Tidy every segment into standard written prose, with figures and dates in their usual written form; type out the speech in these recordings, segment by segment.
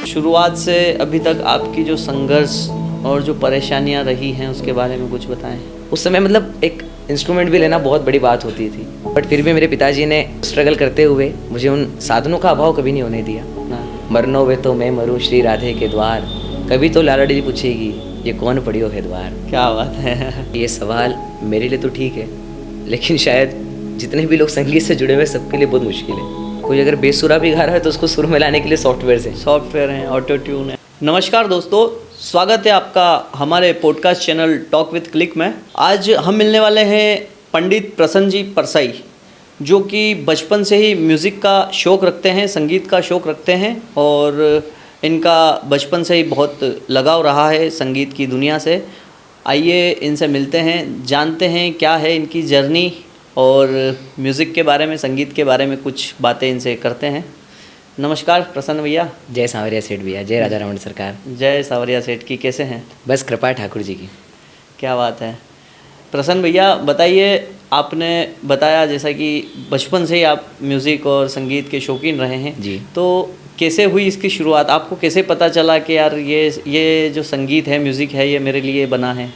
शुरुआत से अभी तक आपकी जो संघर्ष और जो परेशानियां रही हैं उसके बारे में कुछ बताएं। उस समय मतलब एक इंस्ट्रूमेंट भी लेना बहुत बड़ी बात होती थी, बट फिर भी मेरे पिताजी ने स्ट्रगल करते हुए मुझे उन साधनों का अभाव कभी नहीं होने दिया। मरनो वे तो मैं मरूं श्री राधे के द्वार, कभी तो लालड़ी पूछेगी ये कौन पड़ियो है द्वार। क्या बात है। ये सवाल मेरे लिए तो ठीक है, लेकिन शायद जितने भी लोग संगीत से जुड़े हुए सबके लिए बहुत मुश्किल है। कोई अगर बेसुरा भी गा रहा है तो उसको सुर में लाने के लिए सॉफ्टवेयर हैं, ऑटो ट्यून है। नमस्कार दोस्तों, स्वागत है आपका हमारे podcast channel talk with click में। आज हम मिलने वाले हैं पंडित प्रसन्न जी परसाई, जो कि बचपन से ही म्यूज़िक का शौक़ रखते हैं, संगीत का शौक़ रखते हैं और इनका बचपन से ही बहुत लगाव रहा है संगीत की दुनिया से। आइए इनसे मिलते हैं, जानते हैं क्या है इनकी जर्नी और म्यूज़िक के बारे में, संगीत के बारे में कुछ बातें इनसे करते हैं। नमस्कार प्रसन्न भैया। जय सांवरिया सेठ भैया, जय राधा रमन सरकार। जय सांवरिया सेठ की। कैसे हैं? बस कृपा ठाकुर जी की। क्या बात है। प्रसन्न भैया बताइए, आपने बताया जैसा कि बचपन से ही आप म्यूज़िक और संगीत के शौकीन रहे हैं जी, तो कैसे हुई इसकी शुरुआत? आपको कैसे पता चला कि यार ये जो संगीत है, म्यूज़िक है, ये मेरे लिए बना है?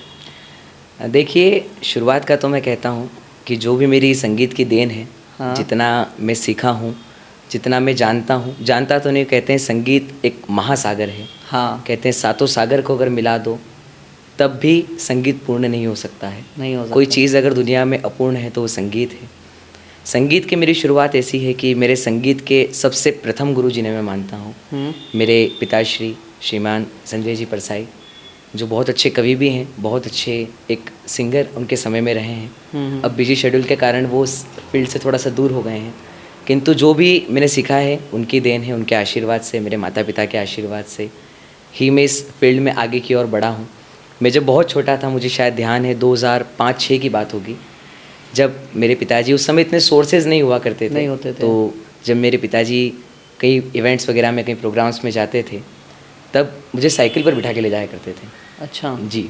देखिए, शुरुआत का तो मैं कहता हूँ कि जो भी मेरी संगीत की देन है, हाँ। जितना मैं सीखा हूँ, जितना मैं जानता तो नहीं। कहते हैं संगीत एक महासागर है। हाँ। कहते हैं सातों सागर को अगर मिला दो तब भी संगीत पूर्ण नहीं हो सकता है। नहीं हो सकता। कोई चीज़ अगर दुनिया में अपूर्ण है तो वो संगीत है। संगीत की मेरी शुरुआत ऐसी है कि मेरे संगीत के सबसे प्रथम गुरु जिन्हें मैं मानता हूँ, मेरे पिताश्री श्रीमान संजय जी परसाई, जो बहुत अच्छे कवि भी हैं, बहुत अच्छे एक सिंगर उनके समय में रहे हैं। अब बिजी शेड्यूल के कारण वो उस फील्ड से थोड़ा सा दूर हो गए हैं, किंतु जो भी मैंने सीखा है उनकी देन है, उनके आशीर्वाद से, मेरे माता पिता के आशीर्वाद से ही मैं इस फील्ड में आगे की ओर बढ़ा हूँ। मैं जब बहुत छोटा था, मुझे शायद ध्यान है 2005-06 की बात होगी, जब मेरे पिताजी, उस समय इतने सोर्सेज नहीं हुआ करते थे, नहीं होते थे। तो जब मेरे पिताजी कई इवेंट्स वगैरह में, कई प्रोग्राम्स में जाते थे, तब मुझे साइकिल पर बिठा के ले जाया करते थे। अच्छा जी,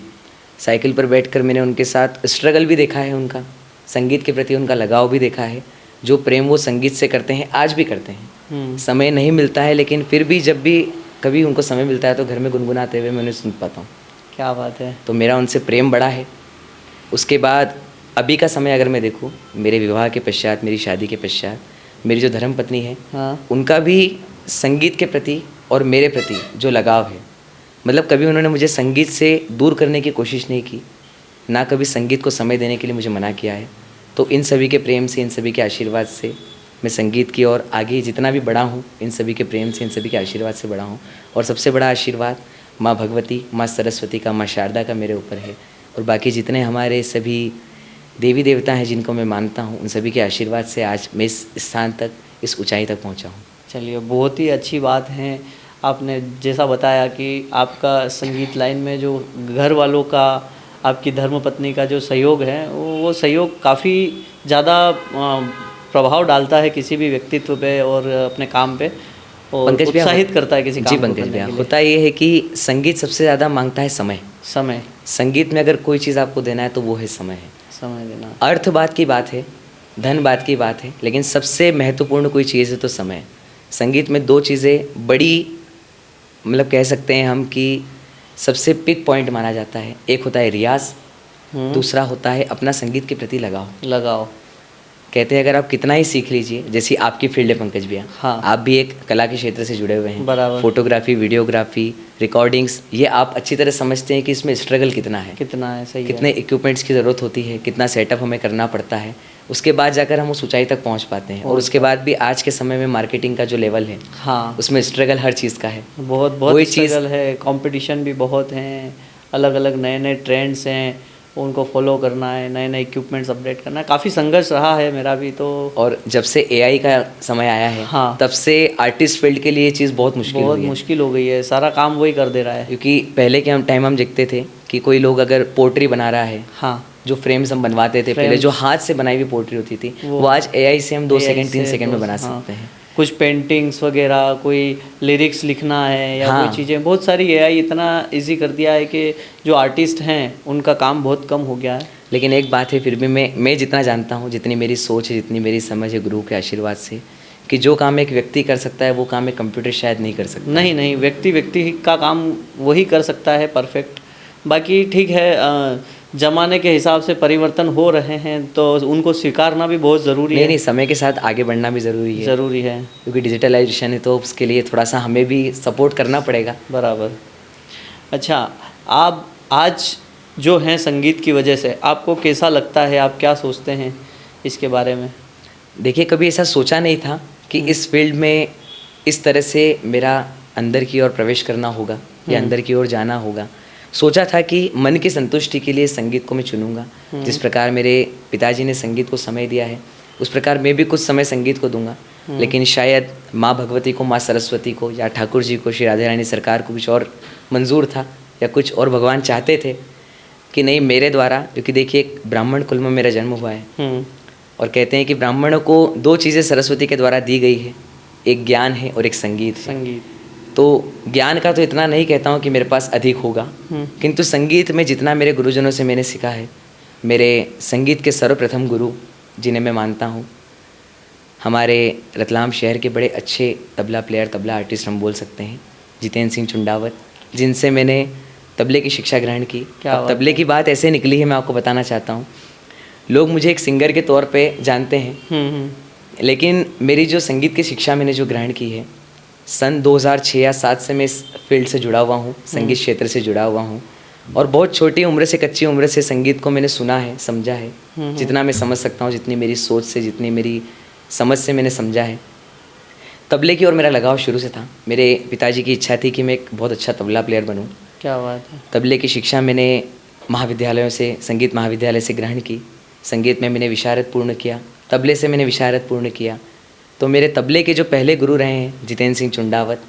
साइकिल पर बैठकर मैंने उनके साथ स्ट्रगल भी देखा है, उनका संगीत के प्रति उनका लगाव भी देखा है। जो प्रेम वो संगीत से करते हैं आज भी करते हैं। समय नहीं मिलता है, लेकिन फिर भी जब भी कभी उनको समय मिलता है तो घर में गुनगुनाते हुए मैं उन्हें सुन पाता हूँ। क्या बात है। तो मेरा उनसे प्रेम बड़ा है। उसके बाद अभी का समय अगर मैं देखूँ, मेरे विवाह के पश्चात, मेरी शादी के पश्चात, मेरी जो धर्मपत्नी है, हाँ। उनका भी संगीत के प्रति और मेरे प्रति जो लगाव है, मतलब कभी उन्होंने मुझे संगीत से दूर करने की कोशिश नहीं की, ना कभी संगीत को समय देने के लिए मुझे मना किया है। तो इन सभी के प्रेम से, इन सभी के आशीर्वाद से मैं संगीत की ओर आगे जितना भी बढ़ा हूँ, इन सभी के प्रेम से, इन सभी के आशीर्वाद से बढ़ा हूँ। और सबसे बड़ा आशीर्वाद माँ भगवती, माँ सरस्वती का, माँ शारदा का मेरे ऊपर है। और बाकी जितने हमारे सभी देवी देवता हैं जिनको मैं मानता हूँ, उन सभी के आशीर्वाद से आज मैं इस स्थान तक, इस ऊंचाई तक पहुँचा हूँ। चलिए, बहुत ही अच्छी बात है। आपने जैसा बताया कि आपका संगीत लाइन में जो घर वालों का, आपकी धर्मपत्नी का जो सहयोग है, वो सहयोग काफ़ी ज़्यादा प्रभाव डालता है किसी भी व्यक्तित्व पे और अपने काम पे, और उत्साहित करता है किसी काम को करने के लिए। होता ये है कि संगीत सबसे ज़्यादा मांगता है समय। संगीत में अगर कोई चीज़ आपको देना है तो वो है समय है। समय देना। अर्थ बात की बात है, धन बात की बात है, लेकिन सबसे महत्वपूर्ण कोई चीज़ है तो समय। संगीत में दो चीज़ें बड़ी, मतलब कह सकते हैं हम कि सबसे पिक पॉइंट माना जाता है। एक होता है रियाज, दूसरा होता है अपना संगीत के प्रति लगाव। कहते हैं अगर आप कितना ही सीख लीजिए, जैसी आपकी फील्ड है पंकज भैया, हाँ। आप भी एक कला के क्षेत्र से जुड़े हुए हैं। बराबर। फोटोग्राफी, वीडियोग्राफी, रिकॉर्डिंग्स, ये आप अच्छी तरह समझते हैं कि इसमें स्ट्रगल कितना है, सही कितने इक्विपमेंट्स की ज़रूरत होती है, कितना सेटअप हमें करना पड़ता है। उसके बाद जाकर हम उस ऊंचाई तक पहुंच पाते हैं। और उसके बाद भी आज के समय में मार्केटिंग का जो लेवल है, हाँ, उसमें स्ट्रगल हर चीज़ का है। बहुत स्ट्रगल है, कंपटीशन भी बहुत हैं, अलग अलग नए ट्रेंड्स हैं, उनको फॉलो करना है, नए इक्विपमेंट्स अपडेट करना है। काफ़ी संघर्ष रहा है मेरा भी तो। और जब से एआई का समय आया है, हाँ, तब से आर्टिस्ट फील्ड के लिए ये चीज़ बहुत मुश्किल हो गई है। सारा काम वही कर दे रहा है। क्योंकि पहले के हम देखते थे कि कोई लोग अगर पोट्री बना रहा है, हाँ, जो फ्रेम्स हम बनवाते थे पहले, जो हाथ से बनाई हुई पोट्री होती थी, वो आज एआई से हम 2 सेकंड 3 सेकंड में बना सकते हैं। कुछ पेंटिंग्स वगैरह, कोई लिरिक्स लिखना है या कोई चीज़ें, बहुत सारी एआई इतना इजी कर दिया है कि जो आर्टिस्ट हैं उनका काम बहुत कम हो गया है। लेकिन एक बात है, फिर भी मैं जितना जानता हूँ, जितनी मेरी सोच है, जितनी मेरी समझ है गुरु के आशीर्वाद से, कि जो काम एक व्यक्ति कर सकता है वो काम एक कंप्यूटर शायद नहीं कर सकता। नहीं नहीं, व्यक्ति का काम वही कर सकता है परफेक्ट। बाकी ठीक है, ज़माने के हिसाब से परिवर्तन हो रहे हैं तो उनको स्वीकारना भी बहुत ज़रूरी है। नहीं, समय के साथ आगे बढ़ना भी ज़रूरी है। ज़रूरी है, क्योंकि डिजिटलाइजेशन है तो उसके लिए थोड़ा सा हमें भी सपोर्ट करना पड़ेगा। बराबर। अच्छा, आप आज जो हैं संगीत की वजह से आपको कैसा लगता है, आप क्या सोचते हैं इसके बारे में? देखिए, कभी ऐसा सोचा नहीं था कि इस फील्ड में इस तरह से मेरा अंदर की ओर प्रवेश करना होगा या अंदर की ओर जाना होगा। सोचा था कि मन की संतुष्टि के लिए संगीत को मैं चुनूंगा। जिस प्रकार मेरे पिताजी ने संगीत को समय दिया है उस प्रकार मैं भी कुछ समय संगीत को दूंगा। लेकिन शायद माँ भगवती को, माँ सरस्वती को या ठाकुर जी को, श्री राधे रानी सरकार को कुछ और मंजूर था या कुछ और भगवान चाहते थे कि नहीं मेरे द्वारा। क्योंकि देखिए, एक ब्राह्मण कुल में मेरा जन्म हुआ है और कहते हैं कि ब्राह्मणों को दो चीज़ें सरस्वती के द्वारा दी गई है, एक ज्ञान है और एक संगीत है। संगीत तो ज्ञान का तो इतना नहीं कहता हूँ कि मेरे पास अधिक होगा, किंतु संगीत में जितना मेरे गुरुजनों से मैंने सीखा है, मेरे संगीत के सर्वप्रथम गुरु जिन्हें मैं मानता हूँ, हमारे रतलाम शहर के बड़े अच्छे तबला प्लेयर, तबला आर्टिस्ट हम बोल सकते हैं, जितेंद्र सिंह चुंडावत, जिनसे मैंने तबले की शिक्षा ग्रहण की। अब तबले की बात ऐसे निकली है, मैं आपको बताना चाहता हूँ। लोग मुझे एक सिंगर के तौर पे जानते हैं, लेकिन मेरी जो संगीत की शिक्षा मैंने जो ग्रहण की है, सन 2006 या 7 से मैं इस फील्ड से जुड़ा हुआ हूँ, संगीत क्षेत्र से जुड़ा हुआ हूँ। और बहुत छोटी उम्र से, कच्ची उम्र से संगीत को मैंने सुना है, समझा है, जितना मैं समझ सकता हूँ, जितनी मेरी सोच से, जितनी मेरी समझ से मैंने समझा है। तबले की ओर मेरा लगाव शुरू से था। मेरे पिताजी की इच्छा थी कि मैं एक बहुत अच्छा तबला प्लेयर बनूँ। क्या बात है। तबले की शिक्षा मैंने महाविद्यालयों से, संगीत महाविद्यालय से ग्रहण की। संगीत में मैंने विशारद पूर्ण किया, तबले से मैंने विशारद पूर्ण किया। तो मेरे तबले के जो पहले गुरु रहे हैं जितेंद्र सिंह चुंडावत,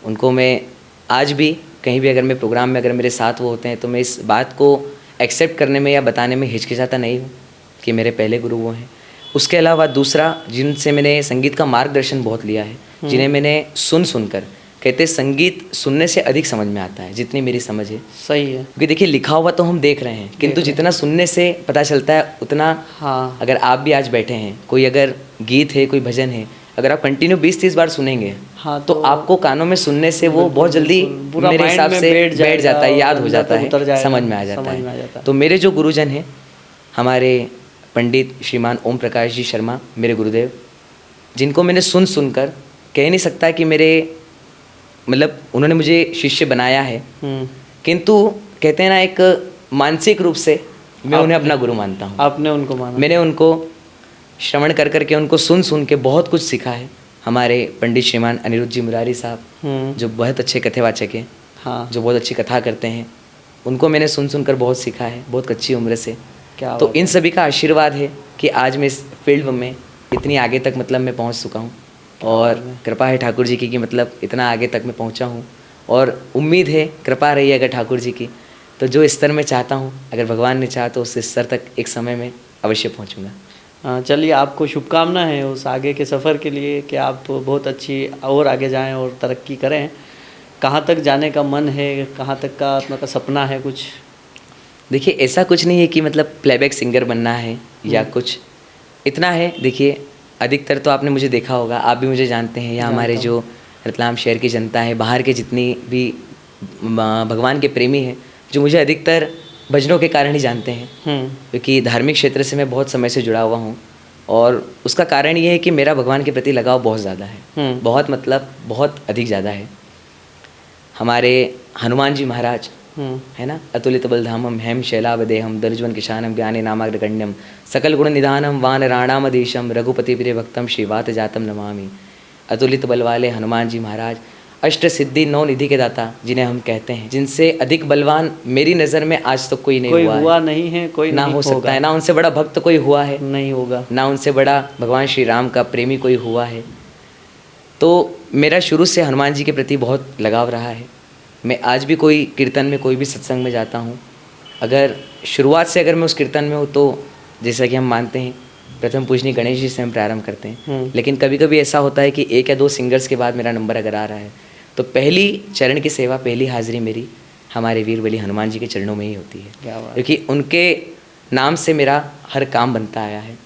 उनको मैं आज भी कहीं भी अगर मैं प्रोग्राम में अगर मेरे साथ वो होते हैं तो मैं इस बात को एक्सेप्ट करने में या बताने में हिचकिचाता नहीं हूँ कि मेरे पहले गुरु वो हैं। उसके अलावा दूसरा, जिनसे मैंने संगीत का मार्गदर्शन बहुत लिया है, जिन्हें मैंने सुनकर, कहते संगीत सुनने से अधिक समझ में आता है, जितनी मेरी समझ है। सही है, क्योंकि देखिए, लिखा हुआ तो हम देख रहे हैं, किंतु जितना सुनने से पता चलता है उतना। हाँ, अगर आप भी आज बैठे हैं, कोई अगर गीत है, कोई भजन है, अगर आप कंटिन्यू 20-30 बार सुनेंगे, हाँ, तो आपको कानों में सुनने से वो बहुत जल्दी मेरे हिसाब से बैठ जाता है, याद हो जाता है, समझ में आ जाता है। तो मेरे जो गुरुजन हैं, हमारे पंडित श्रीमान ओम प्रकाश जी शर्मा, मेरे गुरुदेव, जिनको मैंने सुनकर कह नहीं सकता कि मेरे मतलब उन्होंने मुझे शिष्य बनाया है, किंतु कहते हैं ना, एक मानसिक रूप से मैं उन्हें अपना गुरु मानता हूँ। आपने उनको माना? मैंने उनको श्रवण कर के, उनको सुन के बहुत कुछ सीखा है। हमारे पंडित श्रीमान अनिरुद्ध जी मुरारी साहब, जो बहुत अच्छे कथेवाचक हैं, हाँ, जो बहुत अच्छी कथा करते हैं, उनको मैंने सुनकर बहुत सीखा है, बहुत कच्ची उम्र से। क्या तो इन सभी का आशीर्वाद है कि आज मैं इस फील्ड में इतनी आगे तक मतलब मैं पहुँच चुका हूँ। और कृपा है ठाकुर जी की कि मतलब इतना आगे तक मैं पहुंचा हूं। और उम्मीद है, कृपा रही है अगर ठाकुर जी की, तो जो स्तर में चाहता हूं, अगर भगवान ने चाहा तो उस स्तर तक एक समय में अवश्य पहुंचूंगा। चलिए, आपको शुभकामना है उस आगे के सफ़र के लिए कि आप बहुत अच्छी और आगे जाएं और तरक्की करें। कहाँ तक जाने का मन है, कहाँ तक का आपका सपना है कुछ? देखिए, ऐसा कुछ नहीं है कि मतलब प्लेबैक सिंगर बनना है या कुछ, इतना है। देखिए, अधिकतर तो आपने मुझे देखा होगा, आप भी मुझे जानते हैं, या हमारे जो रतलाम शहर की जनता है, बाहर के जितनी भी भगवान के प्रेमी हैं, जो मुझे अधिकतर भजनों के कारण ही जानते हैं, क्योंकि धार्मिक क्षेत्र से मैं बहुत समय से जुड़ा हुआ हूँ। और उसका कारण ये है कि मेरा भगवान के प्रति लगाव बहुत ज़्यादा है, बहुत मतलब बहुत अधिक ज़्यादा है। हमारे हनुमान जी महाराज है ना, अतुलित बलधामम हेम शैलावदेहम दर्जवन किशानम ज्ञाने नामाग्रगण्यम सकल गुण निधानम वान राणामदेशम रघुपति प्रिय भक्तम श्रीवात जातम नमामि। अतुलित बल वाले हनुमान जी महाराज, अष्ट सिद्धि 9 निधि के दाता जिन्हें हम कहते हैं, जिनसे अधिक बलवान मेरी नज़र में आज तक कोई नहीं हुआ नहीं है, कोई ना हो सकता है, ना उनसे बड़ा भक्त कोई हुआ है, नहीं होगा, ना उनसे बड़ा भगवान श्री राम का प्रेमी कोई हुआ है। तो मेरा शुरू से हनुमान जी के प्रति बहुत लगाव रहा है। मैं आज भी कोई कीर्तन में, कोई भी सत्संग में जाता हूँ, अगर शुरुआत से अगर मैं उस कीर्तन में हूँ तो जैसा कि हम मानते हैं प्रथम पूजनीय गणेश जी से हम प्रारंभ करते हैं, लेकिन कभी कभी ऐसा होता है कि 1 या 2 सिंगर्स के बाद मेरा नंबर अगर आ रहा है तो पहली चरण की सेवा, पहली हाजिरी मेरी हमारे वीर बली हनुमान जी के चरणों में ही होती है, क्योंकि उनके नाम से मेरा हर काम बनता आया है।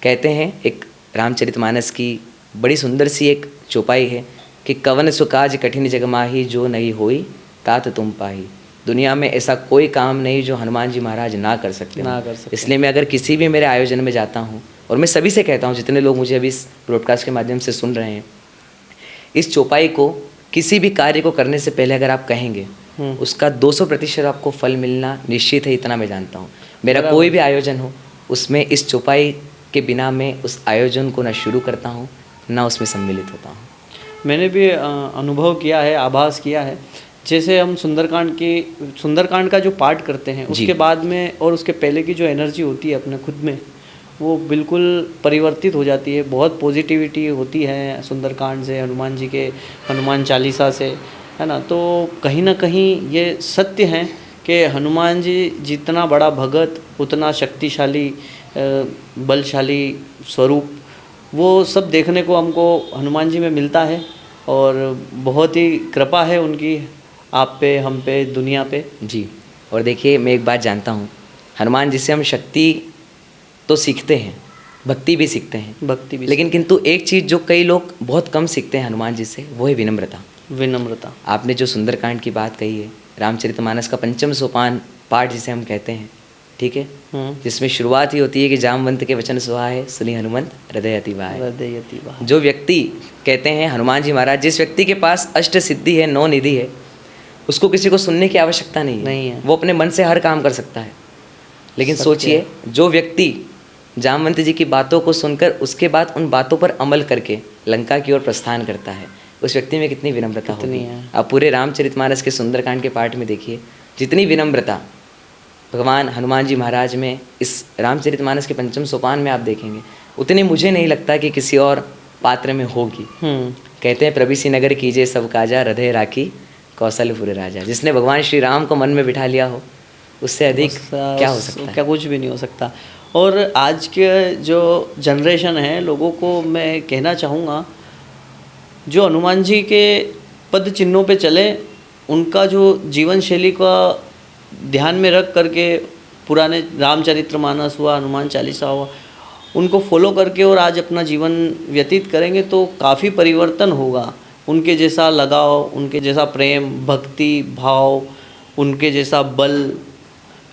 कहते हैं, एक रामचरितमानस की बड़ी सुंदर सी एक चौपाई है कि कवन सुकाज कठिन जग माही जो नहीं होई तात तुम पाही। दुनिया में ऐसा कोई काम नहीं जो हनुमान जी महाराज ना कर सकते ना हों। कर सकते। इसलिए मैं अगर किसी भी मेरे आयोजन में जाता हूँ, और मैं सभी से कहता हूँ जितने लोग मुझे अभी इस ब्रॉडकास्ट के माध्यम से सुन रहे हैं, इस चौपाई को किसी भी कार्य को करने से पहले अगर आप कहेंगे उसका 200% आपको फल मिलना निश्चित है, इतना मैं जानता हूँ। मेरा कोई भी आयोजन हो उसमें इस चौपाई के बिना मैं उस आयोजन को ना शुरू करता हूँ ना उसमें सम्मिलित होता हूँ। मैंने भी अनुभव किया है, आभास किया है। जैसे हम सुंदरकांड का जो पाठ करते हैं उसके बाद में और उसके पहले की जो एनर्जी होती है अपने खुद में, वो बिल्कुल परिवर्तित हो जाती है। बहुत पॉजिटिविटी होती है सुंदरकांड से, हनुमान जी के हनुमान चालीसा से, है ना। तो कहीं ना कहीं ये सत्य है कि हनुमान जी जितना बड़ा भगत उतना शक्तिशाली बलशाली स्वरूप, वो सब देखने को हमको हनुमान जी में मिलता है। और बहुत ही कृपा है उनकी आप पे, हम पे, दुनिया पे। जी, और देखिए मैं एक बात जानता हूँ, हनुमान जी से हम शक्ति तो सीखते हैं, भक्ति भी सीखते हैं, भक्ति भी, लेकिन किंतु एक चीज़ जो कई लोग बहुत कम सीखते हैं हनुमान जी से, वो है विनम्रता। विनम्रता। आपने जो सुंदरकांड की बात कही है, रामचरितमानस का पंचम सोपान पाठ जिसे हम कहते हैं, ठीक है, जिसमें शुरुआत ही होती है कि जामवंत के वचन सुहा है सुनी हनुमंत हृदय अति वाहे। हृदय अति वाहे। जो व्यक्ति कहते हैं हनुमान जी महाराज, जिस व्यक्ति के पास अष्ट सिद्धि है, 9 निधि है, उसको किसी को सुनने की आवश्यकता नहीं है। वो अपने मन से हर काम कर सकता है। लेकिन सोचिए, जो व्यक्ति जामवंत जी की बातों को सुनकर उसके बाद उन बातों पर अमल करके लंका की ओर प्रस्थान करता है, उस व्यक्ति में कितनी विनम्रता होती है। आप पूरे रामचरितमानस के सुंदरकांड के पाठ में देखिए, जितनी विनम्रता भगवान हनुमान जी महाराज में इस रामचरितमानस के पंचम सोपान में आप देखेंगे, उतनी मुझे नहीं लगता कि किसी और पात्र में होगी। कहते हैं प्रभिसी नगर कीजिए सब काजा, हृदय राखी कौशलपुर राजा। जिसने भगवान श्री राम को मन में बिठा लिया हो, उससे अधिक क्या हो सकता है? क्या कुछ भी नहीं हो सकता। और आज के जो जनरेशन है, लोगों को मैं कहना चाहूँगा, जो हनुमान जी के पद चिन्हों पे चले, उनका जो जीवन शैली का ध्यान में रख करके पुराने रामचरितमानस हुआ, हनुमान चालीसा हुआ, उनको फॉलो करके और आज अपना जीवन व्यतीत करेंगे तो काफ़ी परिवर्तन होगा। उनके जैसा लगाव, उनके जैसा प्रेम, भक्ति भाव, उनके जैसा बल,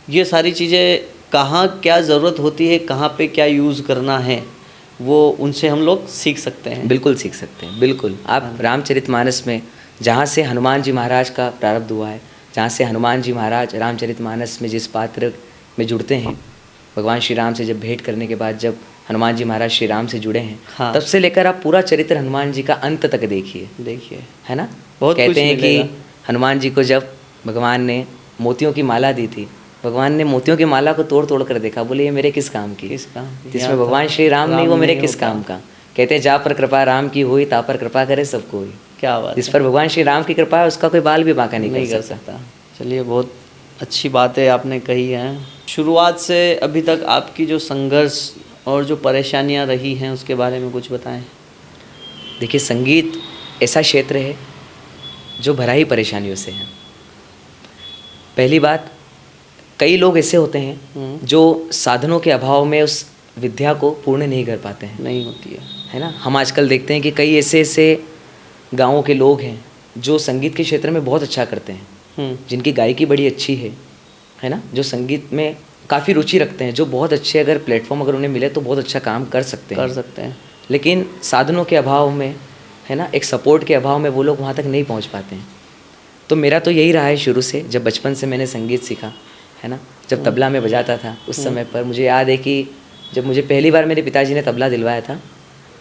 ये सारी चीज़ें कहाँ क्या ज़रूरत होती है, कहाँ पे क्या यूज़ करना है, वो उनसे हम लोग सीख सकते हैं। बिल्कुल सीख सकते हैं, बिल्कुल। आप रामचरितमानस में जहाँ से हनुमान जी महाराज का प्रारब्ध हुआ है, जहाँ से हनुमान जी महाराज रामचरितमानस में जिस पात्र में जुड़ते हैं, भगवान श्री राम से जब भेंट करने के बाद जब हनुमान जी महाराज श्री राम से जुड़े हैं, तब से लेकर आप पूरा चरित्र हनुमान जी का अंत तक देखिए, है ना। बहुत कहते हैं कि हनुमान जी को जब भगवान ने मोतियों की माला दी थी, भगवान ने मोतियों की माला को तोड़ तोड़ कर देखा, बोले ये मेरे किस काम की, जिसमें भगवान श्री राम नहीं, वो मेरे किस काम का। कहते हैं जा पर कृपा राम की हुई, ता पर कृपा करे सबको हुई। क्या बात। जिस पर भगवान श्री राम की कृपा है, उसका कोई बाल भी बांका नहीं कर सकता। चलिए, बहुत अच्छी बातें आपने कही हैं। शुरुआत से अभी तक आपकी जो संघर्ष और जो परेशानियां रही हैं, उसके बारे में कुछ बताएं। देखिए, संगीत ऐसा क्षेत्र है जो भरा ही परेशानियों से है। पहली बात, कई लोग ऐसे होते हैं जो साधनों के अभाव में उस विद्या को पूर्ण नहीं कर पाते हैं। नहीं होती है ना। हम आजकल देखते हैं कि कई ऐसे गाँवों के लोग हैं जो संगीत के क्षेत्र में बहुत अच्छा करते हैं, जिनकी गायकी बड़ी अच्छी है ना, जो संगीत में काफ़ी रुचि रखते हैं, जो बहुत अच्छे अगर प्लेटफॉर्म अगर उन्हें मिले तो बहुत अच्छा काम कर सकते हैं। लेकिन साधनों के अभाव में, है ना, एक सपोर्ट के अभाव में वो लोग वहाँ तक नहीं पहुँच पाते हैं। तो मेरा तो यही रहा है शुरू से, जब बचपन से मैंने संगीत सीखा, है ना, जब तबला में बजाता था उस समय पर मुझे याद है कि जब मुझे पहली बार मेरे पिताजी ने तबला दिलवाया था,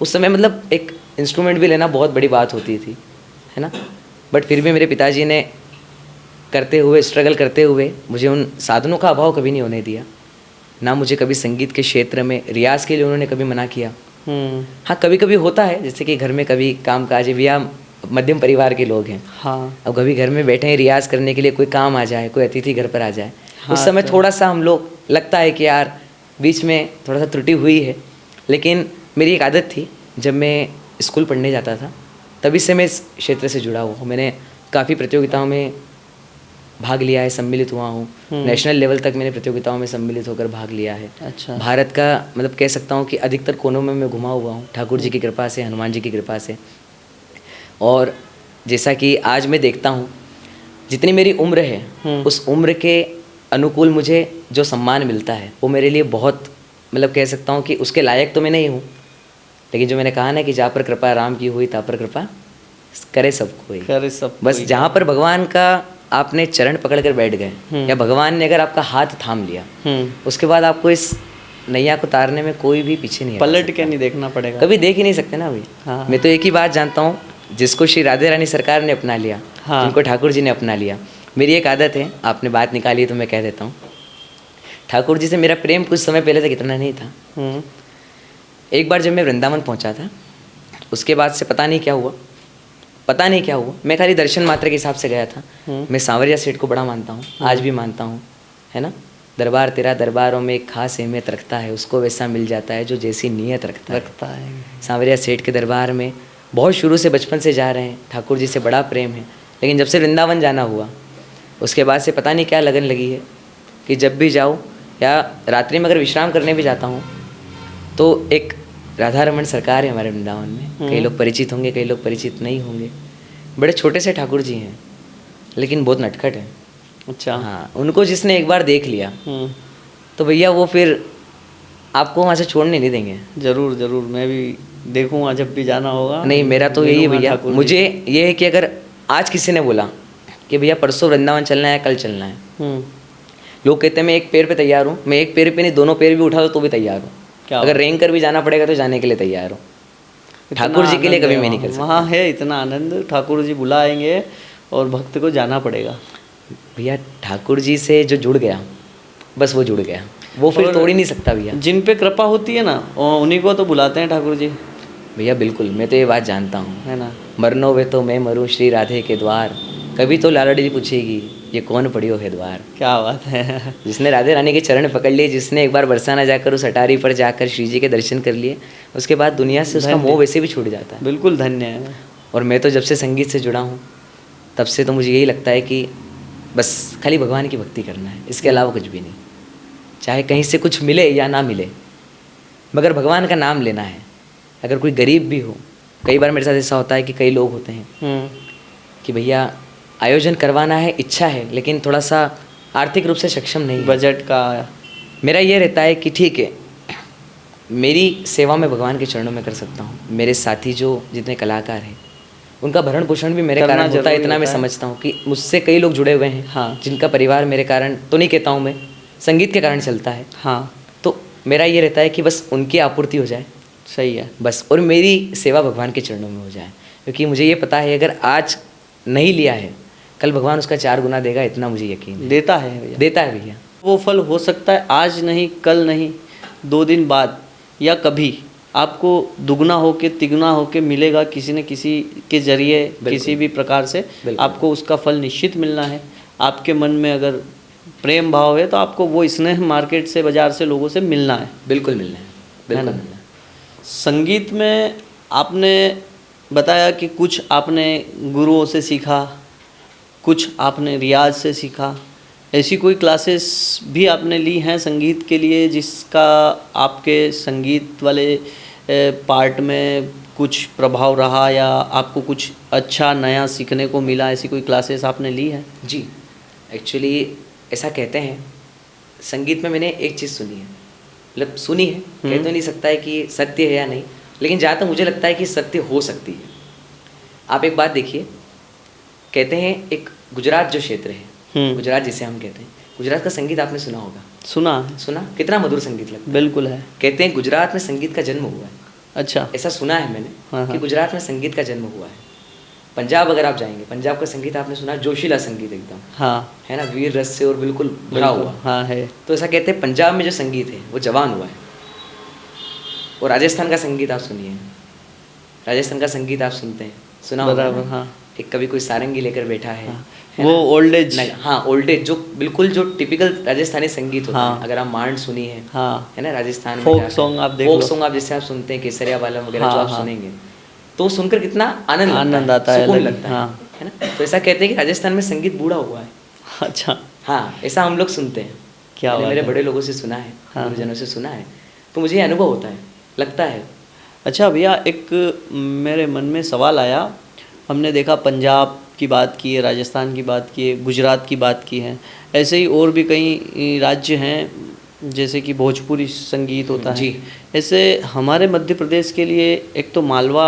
उस समय मतलब एक इंस्ट्रूमेंट भी लेना बहुत बड़ी बात होती थी, है ना। बट फिर भी मेरे पिताजी ने स्ट्रगल करते हुए मुझे उन साधनों का अभाव कभी नहीं होने दिया। ना मुझे कभी संगीत के क्षेत्र में रियाज़ के लिए उन्होंने कभी मना किया। हाँ, कभी कभी होता है, जैसे कि घर में कभी काम काज या मध्यम परिवार के लोग हैं, हाँ, अब कभी घर में बैठे हैं रियाज़ करने के लिए, कोई काम आ जाए, कोई अतिथि घर पर आ जाए, हाँ, उस समय थोड़ा सा हम लोग लगता है कि यार बीच में थोड़ा सा त्रुटि हुई है। लेकिन मेरी एक आदत थी, जब मैं स्कूल पढ़ने जाता था तभी से मैं इस क्षेत्र से जुड़ा हुआ हूँ। मैंने काफ़ी प्रतियोगिताओं में भाग लिया है, सम्मिलित हुआ हूँ। नेशनल लेवल तक मैंने प्रतियोगिताओं में सम्मिलित होकर भाग लिया है। अच्छा। भारत का मतलब कह सकता हूँ कि अधिकतर कोनों में मैं घुमा हुआ हूँ, ठाकुर जी की कृपा से, हनुमान जी की कृपा से। और जैसा कि आज मैं देखता हूँ, जितनी मेरी उम्र है उस उम्र के अनुकूल मुझे जो सम्मान मिलता है वो मेरे लिए बहुत, मतलब कह सकता हूँ कि उसके लायक तो मैं नहीं हूँ, लेकिन जो मैंने कहा ना कि जहाँ पर कृपा राम की हुई तहाँ पर कृपा करे सब कोई। करे सब बस कोई। जहाँ पर भगवान का आपने चरण पकड़ कर बैठ गए या भगवान ने अगर आपका हाथ थाम लिया, उसके बाद आपको इस नैया को तारने में कोई भी पीछे नहीं हटा पलट सकता। के नहीं देखना पड़ेगा। कभी देख ही नहीं सकते ना अभी। हाँ। मैं तो एक ही बात जानता हूँ, जिसको श्री राधे रानी सरकार ने अपना लिया, हाँ। जिनको ठाकुर जी ने अपना लिया। मेरी एक आदत है, आपने बात निकाली तो मैं कह देता हूँ, ठाकुर जी से मेरा प्रेम कुछ समय पहले तक इतना नहीं था। एक बार जब मैं वृंदावन पहुँचा था, उसके बाद से पता नहीं क्या हुआ, मैं खाली दर्शन मात्र के हिसाब से गया था। मैं सांवरिया सेठ को बड़ा मानता हूँ, आज भी मानता हूँ, है ना। दरबार तेरा दरबारों में एक खास अहमियत रखता है, उसको वैसा मिल जाता है जो जैसी नीयत रखता है। सांवरिया सेठ के दरबार में बहुत शुरू से, बचपन से जा रहे हैं, ठाकुर जी से बड़ा प्रेम है। लेकिन जब से वृंदावन जाना हुआ, उसके बाद से पता नहीं क्या लगन लगी है कि जब भी जाऊँ या रात्रि में अगर विश्राम करने भी जाता हूँ तो एक राधा रमन सरकार है हमारे वृंदावन में। कई लोग परिचित होंगे, कई लोग परिचित नहीं होंगे। बड़े छोटे से ठाकुर जी हैं, लेकिन बहुत नटखट हैं। अच्छा। हाँ, उनको जिसने एक बार देख लिया तो भैया वो फिर आपको वहाँ से छोड़ने नहीं देंगे। जरूर जरूर, मैं भी देखूंगा जब भी जाना होगा। नहीं, मेरा तो यही है भैया, मुझे ये है कि अगर आज किसी ने बोला कि भैया परसों वृंदावन चलना है, कल चलना है, लोग कहते हैं मैं एक पैर पे तैयार हूँ, मैं एक पैर पे नहीं, दोनों पैर भी उठा दो तो भी तैयार हूँ। अगर रेंग कर भी जाना पड़ेगा तो जाने के लिए तैयार हूँ। ठाकुर जी के लिए कभी मैं नहीं कर सकता। वहाँ है इतना आनंद, ठाकुर जी बुलाएंगे और भक्त को जाना पड़ेगा। भैया ठाकुर जी से जो जुड़ गया, बस वो जुड़ गया, वो फिर तोड़ ही नहीं सकता भैया। जिन पे कृपा होती है ना, उन्हीं को तो बुलाते हैं ठाकुर जी। भैया बिल्कुल, मैं तो ये बात जानता हूँ, है ना। मरनो वे तो मैं मरूँ श्री राधे के द्वार, कभी तो लालड़ी पूछेगी ये कौन पड़ियो है द्वार। क्या बात है। जिसने राधे रानी के चरण पकड़ लिए, जिसने एक बार बरसाना जाकर उस अटारी पर जाकर श्री जी के दर्शन कर लिए, उसके बाद दुनिया से उसका मोह वैसे भी छूट जाता है। बिल्कुल धन्य है। और मैं तो जब से संगीत से जुड़ा हूँ तब से तो मुझे यही लगता है कि बस खाली भगवान की भक्ति करना है, इसके अलावा कुछ भी नहीं। चाहे कहीं से कुछ मिले या ना मिले, मगर भगवान का नाम लेना है। अगर कोई गरीब भी हो, कई बार मेरे साथ ऐसा होता है कि कई लोग होते हैं कि भैया आयोजन करवाना है, इच्छा है, लेकिन थोड़ा सा आर्थिक रूप से सक्षम नहीं, बजट का। मेरा ये रहता है कि ठीक है, मेरी सेवा मैं भगवान के चरणों में कर सकता हूँ। मेरे साथी जो जितने कलाकार हैं, उनका भरण पोषण भी मेरे कारण होता है, इतना मैं समझता हूँ कि मुझसे कई लोग जुड़े हुए हैं। हाँ, जिनका परिवार मेरे कारण तो नहीं कहता हूँ मैं, संगीत के कारण चलता है। हाँ, तो मेरा ये रहता है कि बस उनकी आपूर्ति हो जाए, सही है बस, और मेरी सेवा भगवान के चरणों में हो जाए। क्योंकि मुझे ये पता है अगर आज नहीं लिया है, कल भगवान उसका 4 गुना देगा, इतना मुझे यकीन है। देता है भैया, देता है भैया। वो फल हो सकता है आज नहीं, कल नहीं, 2 दिन बाद या कभी आपको दुगना होके तिगुना होके मिलेगा, किसी न किसी के जरिए, किसी भी प्रकार से आपको उसका फल निश्चित मिलना है। आपके मन में अगर प्रेम भाव है तो आपको वो स्नेह मार्केट से, बाजार से, लोगों से मिलना है। बिल्कुल मिलना है, बिल्कुल मिलना है। संगीत में आपने बताया कि कुछ आपने गुरुओं से सीखा, कुछ आपने रियाज से सीखा। ऐसी कोई क्लासेस भी आपने ली हैं संगीत के लिए जिसका आपके संगीत वाले पार्ट में कुछ प्रभाव रहा या आपको कुछ अच्छा नया सीखने को मिला? ऐसी कोई क्लासेस आपने ली है? जी, एक्चुअली ऐसा कहते हैं, संगीत में मैंने एक चीज़ सुनी है, मतलब सुनी है, कह तो नहीं सकता है कि सत्य है या नहीं, लेकिन जहाँ तक मुझे लगता है कि सत्य हो सकती है। आप एक बात देखिए, कहते हैं एक गुजरात जो क्षेत्र है, गुजरात जिसे हम कहते हैं, गुजरात का संगीत आपने सुना होगा। सुना कितना मधुर संगीत लगता है। बिल्कुल है। कहते हैं गुजरात में संगीत का जन्म हुआ है। अच्छा, ऐसा सुना है मैंने कि गुजरात में संगीत का जन्म हुआ है। पंजाब अगर आप जाएंगे, पंजाब का संगीत आपने सुना, जोशीला संगीत एकदम, हाँ है ना, वीर रस से और बिल्कुल भरा हुआ, हाँ है। तो ऐसा कहते हैं पंजाब में जो संगीत है वो जवान हुआ है। और राजस्थान का संगीत आप सुनिए, राजस्थान का संगीत आप सुनते हैं, सुना होगा, हाँ, एक कभी कोई सारंगी लेकर बैठा है, हाँ, है वो ओल्ड एज, हाँ ओल्ड एज, जो बिल्कुल जो टिपिकल राजस्थानी संगीत होता है। अगर आप मांड सुनी है, हाँ है ना, राजस्थान में फोक सॉन्ग आप देखो, फोक सॉन्ग आप जैसे आप सुनते हैं, केसरिया बालम वगैरह जो आप सुनेंगे तो सुनकर कितना आनंद आता है, सुकून लगता है ना। तो ऐसा कहते हैं कि राजस्थान में संगीत बूढ़ा हुआ है, अच्छा, हाँ, ऐसा हम लोग सुनते हैं। क्या मैंने बात मेरे है। बड़े लोगों से सुना है, हाँ। गुरुजनों से सुना है, तो मुझे ये अनुभव होता है, लगता है। अच्छा भैया, एक मेरे मन में सवाल आया। हमने देखा पंजाब की बात की है, राजस्थान की बात की है, गुजरात की बात की है, ऐसे ही और भी कई राज्य हैं जैसे कि भोजपुरी संगीत होता है। जी। ऐसे हमारे मध्य प्रदेश के लिए एक तो मालवा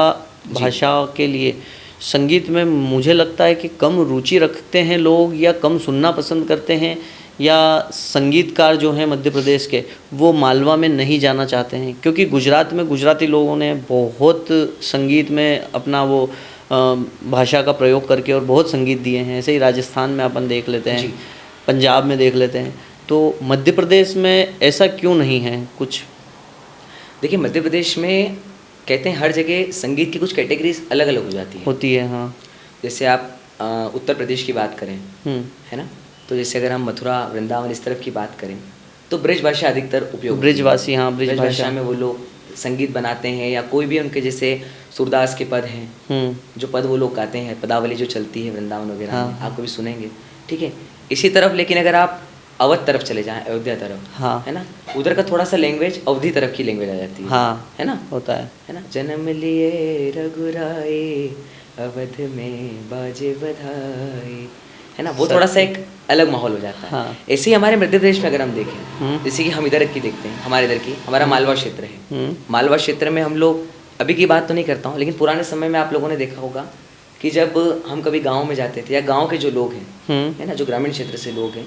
भाषा के लिए संगीत में मुझे लगता है कि कम रुचि रखते हैं लोग, या कम सुनना पसंद करते हैं, या संगीतकार जो हैं मध्य प्रदेश के वो मालवा में नहीं जाना चाहते हैं, क्योंकि गुजरात में गुजराती लोगों ने बहुत संगीत में अपना वो भाषा का प्रयोग करके और बहुत संगीत दिए हैं। ऐसे ही राजस्थान में अपन देख लेते हैं, जी। पंजाब में देख लेते हैं, तो मध्य प्रदेश में ऐसा क्यों नहीं है कुछ? देखिए, मध्य प्रदेश में कहते हैं हर जगह संगीत की कुछ कैटेगरीज अलग अलग हो जाती है। होती है, हाँ। जैसे आप उत्तर प्रदेश की बात करें, है ना, तो जैसे अगर हम मथुरा वृंदावन इस तरफ की बात करें तो ब्रज भाषा अधिकतर उपयोग होती है। ब्रजवासी, हाँ, ब्रज ब्रज भाषा भाषा में वो लोग संगीत बनाते हैं, या कोई भी उनके जैसे सूरदास के पद हैं, जो पद वो लोग गाते हैं, पदावली जो चलती है वृंदावन वगैरह हाँ। में, आप कभी सुनेंगे, ठीक है। इसी तरफ लेकिन अगर आप अवध तरफ चले जाएं, अयोध्या तरफ, हाँ। है ना, उधर का थोड़ा सा लैंग्वेज अवधी तरफ की लैंग्वेज आ जाती है, हाँ, है ना, होता है ना। जन्म लिए रघुराए, अवध में बाजे बधाई, है ना, वो थोड़ा सा एक अलग माहौल हो जाता है। हाँ। ऐसे ही हमारे मध्य प्रदेश में अगर हम देखें, जैसे कि हम इधर की देखते हैं, हमारे इधर की, हमारा मालवा क्षेत्र है। मालवा क्षेत्र में हम लोग, अभी की बात तो नहीं करता हूँ, लेकिन पुराने समय में आप लोगों ने देखा होगा कि जब हम कभी गाँव में जाते थे, या गाँव के जो लोग हैं, है ना, जो ग्रामीण क्षेत्र से लोग हैं,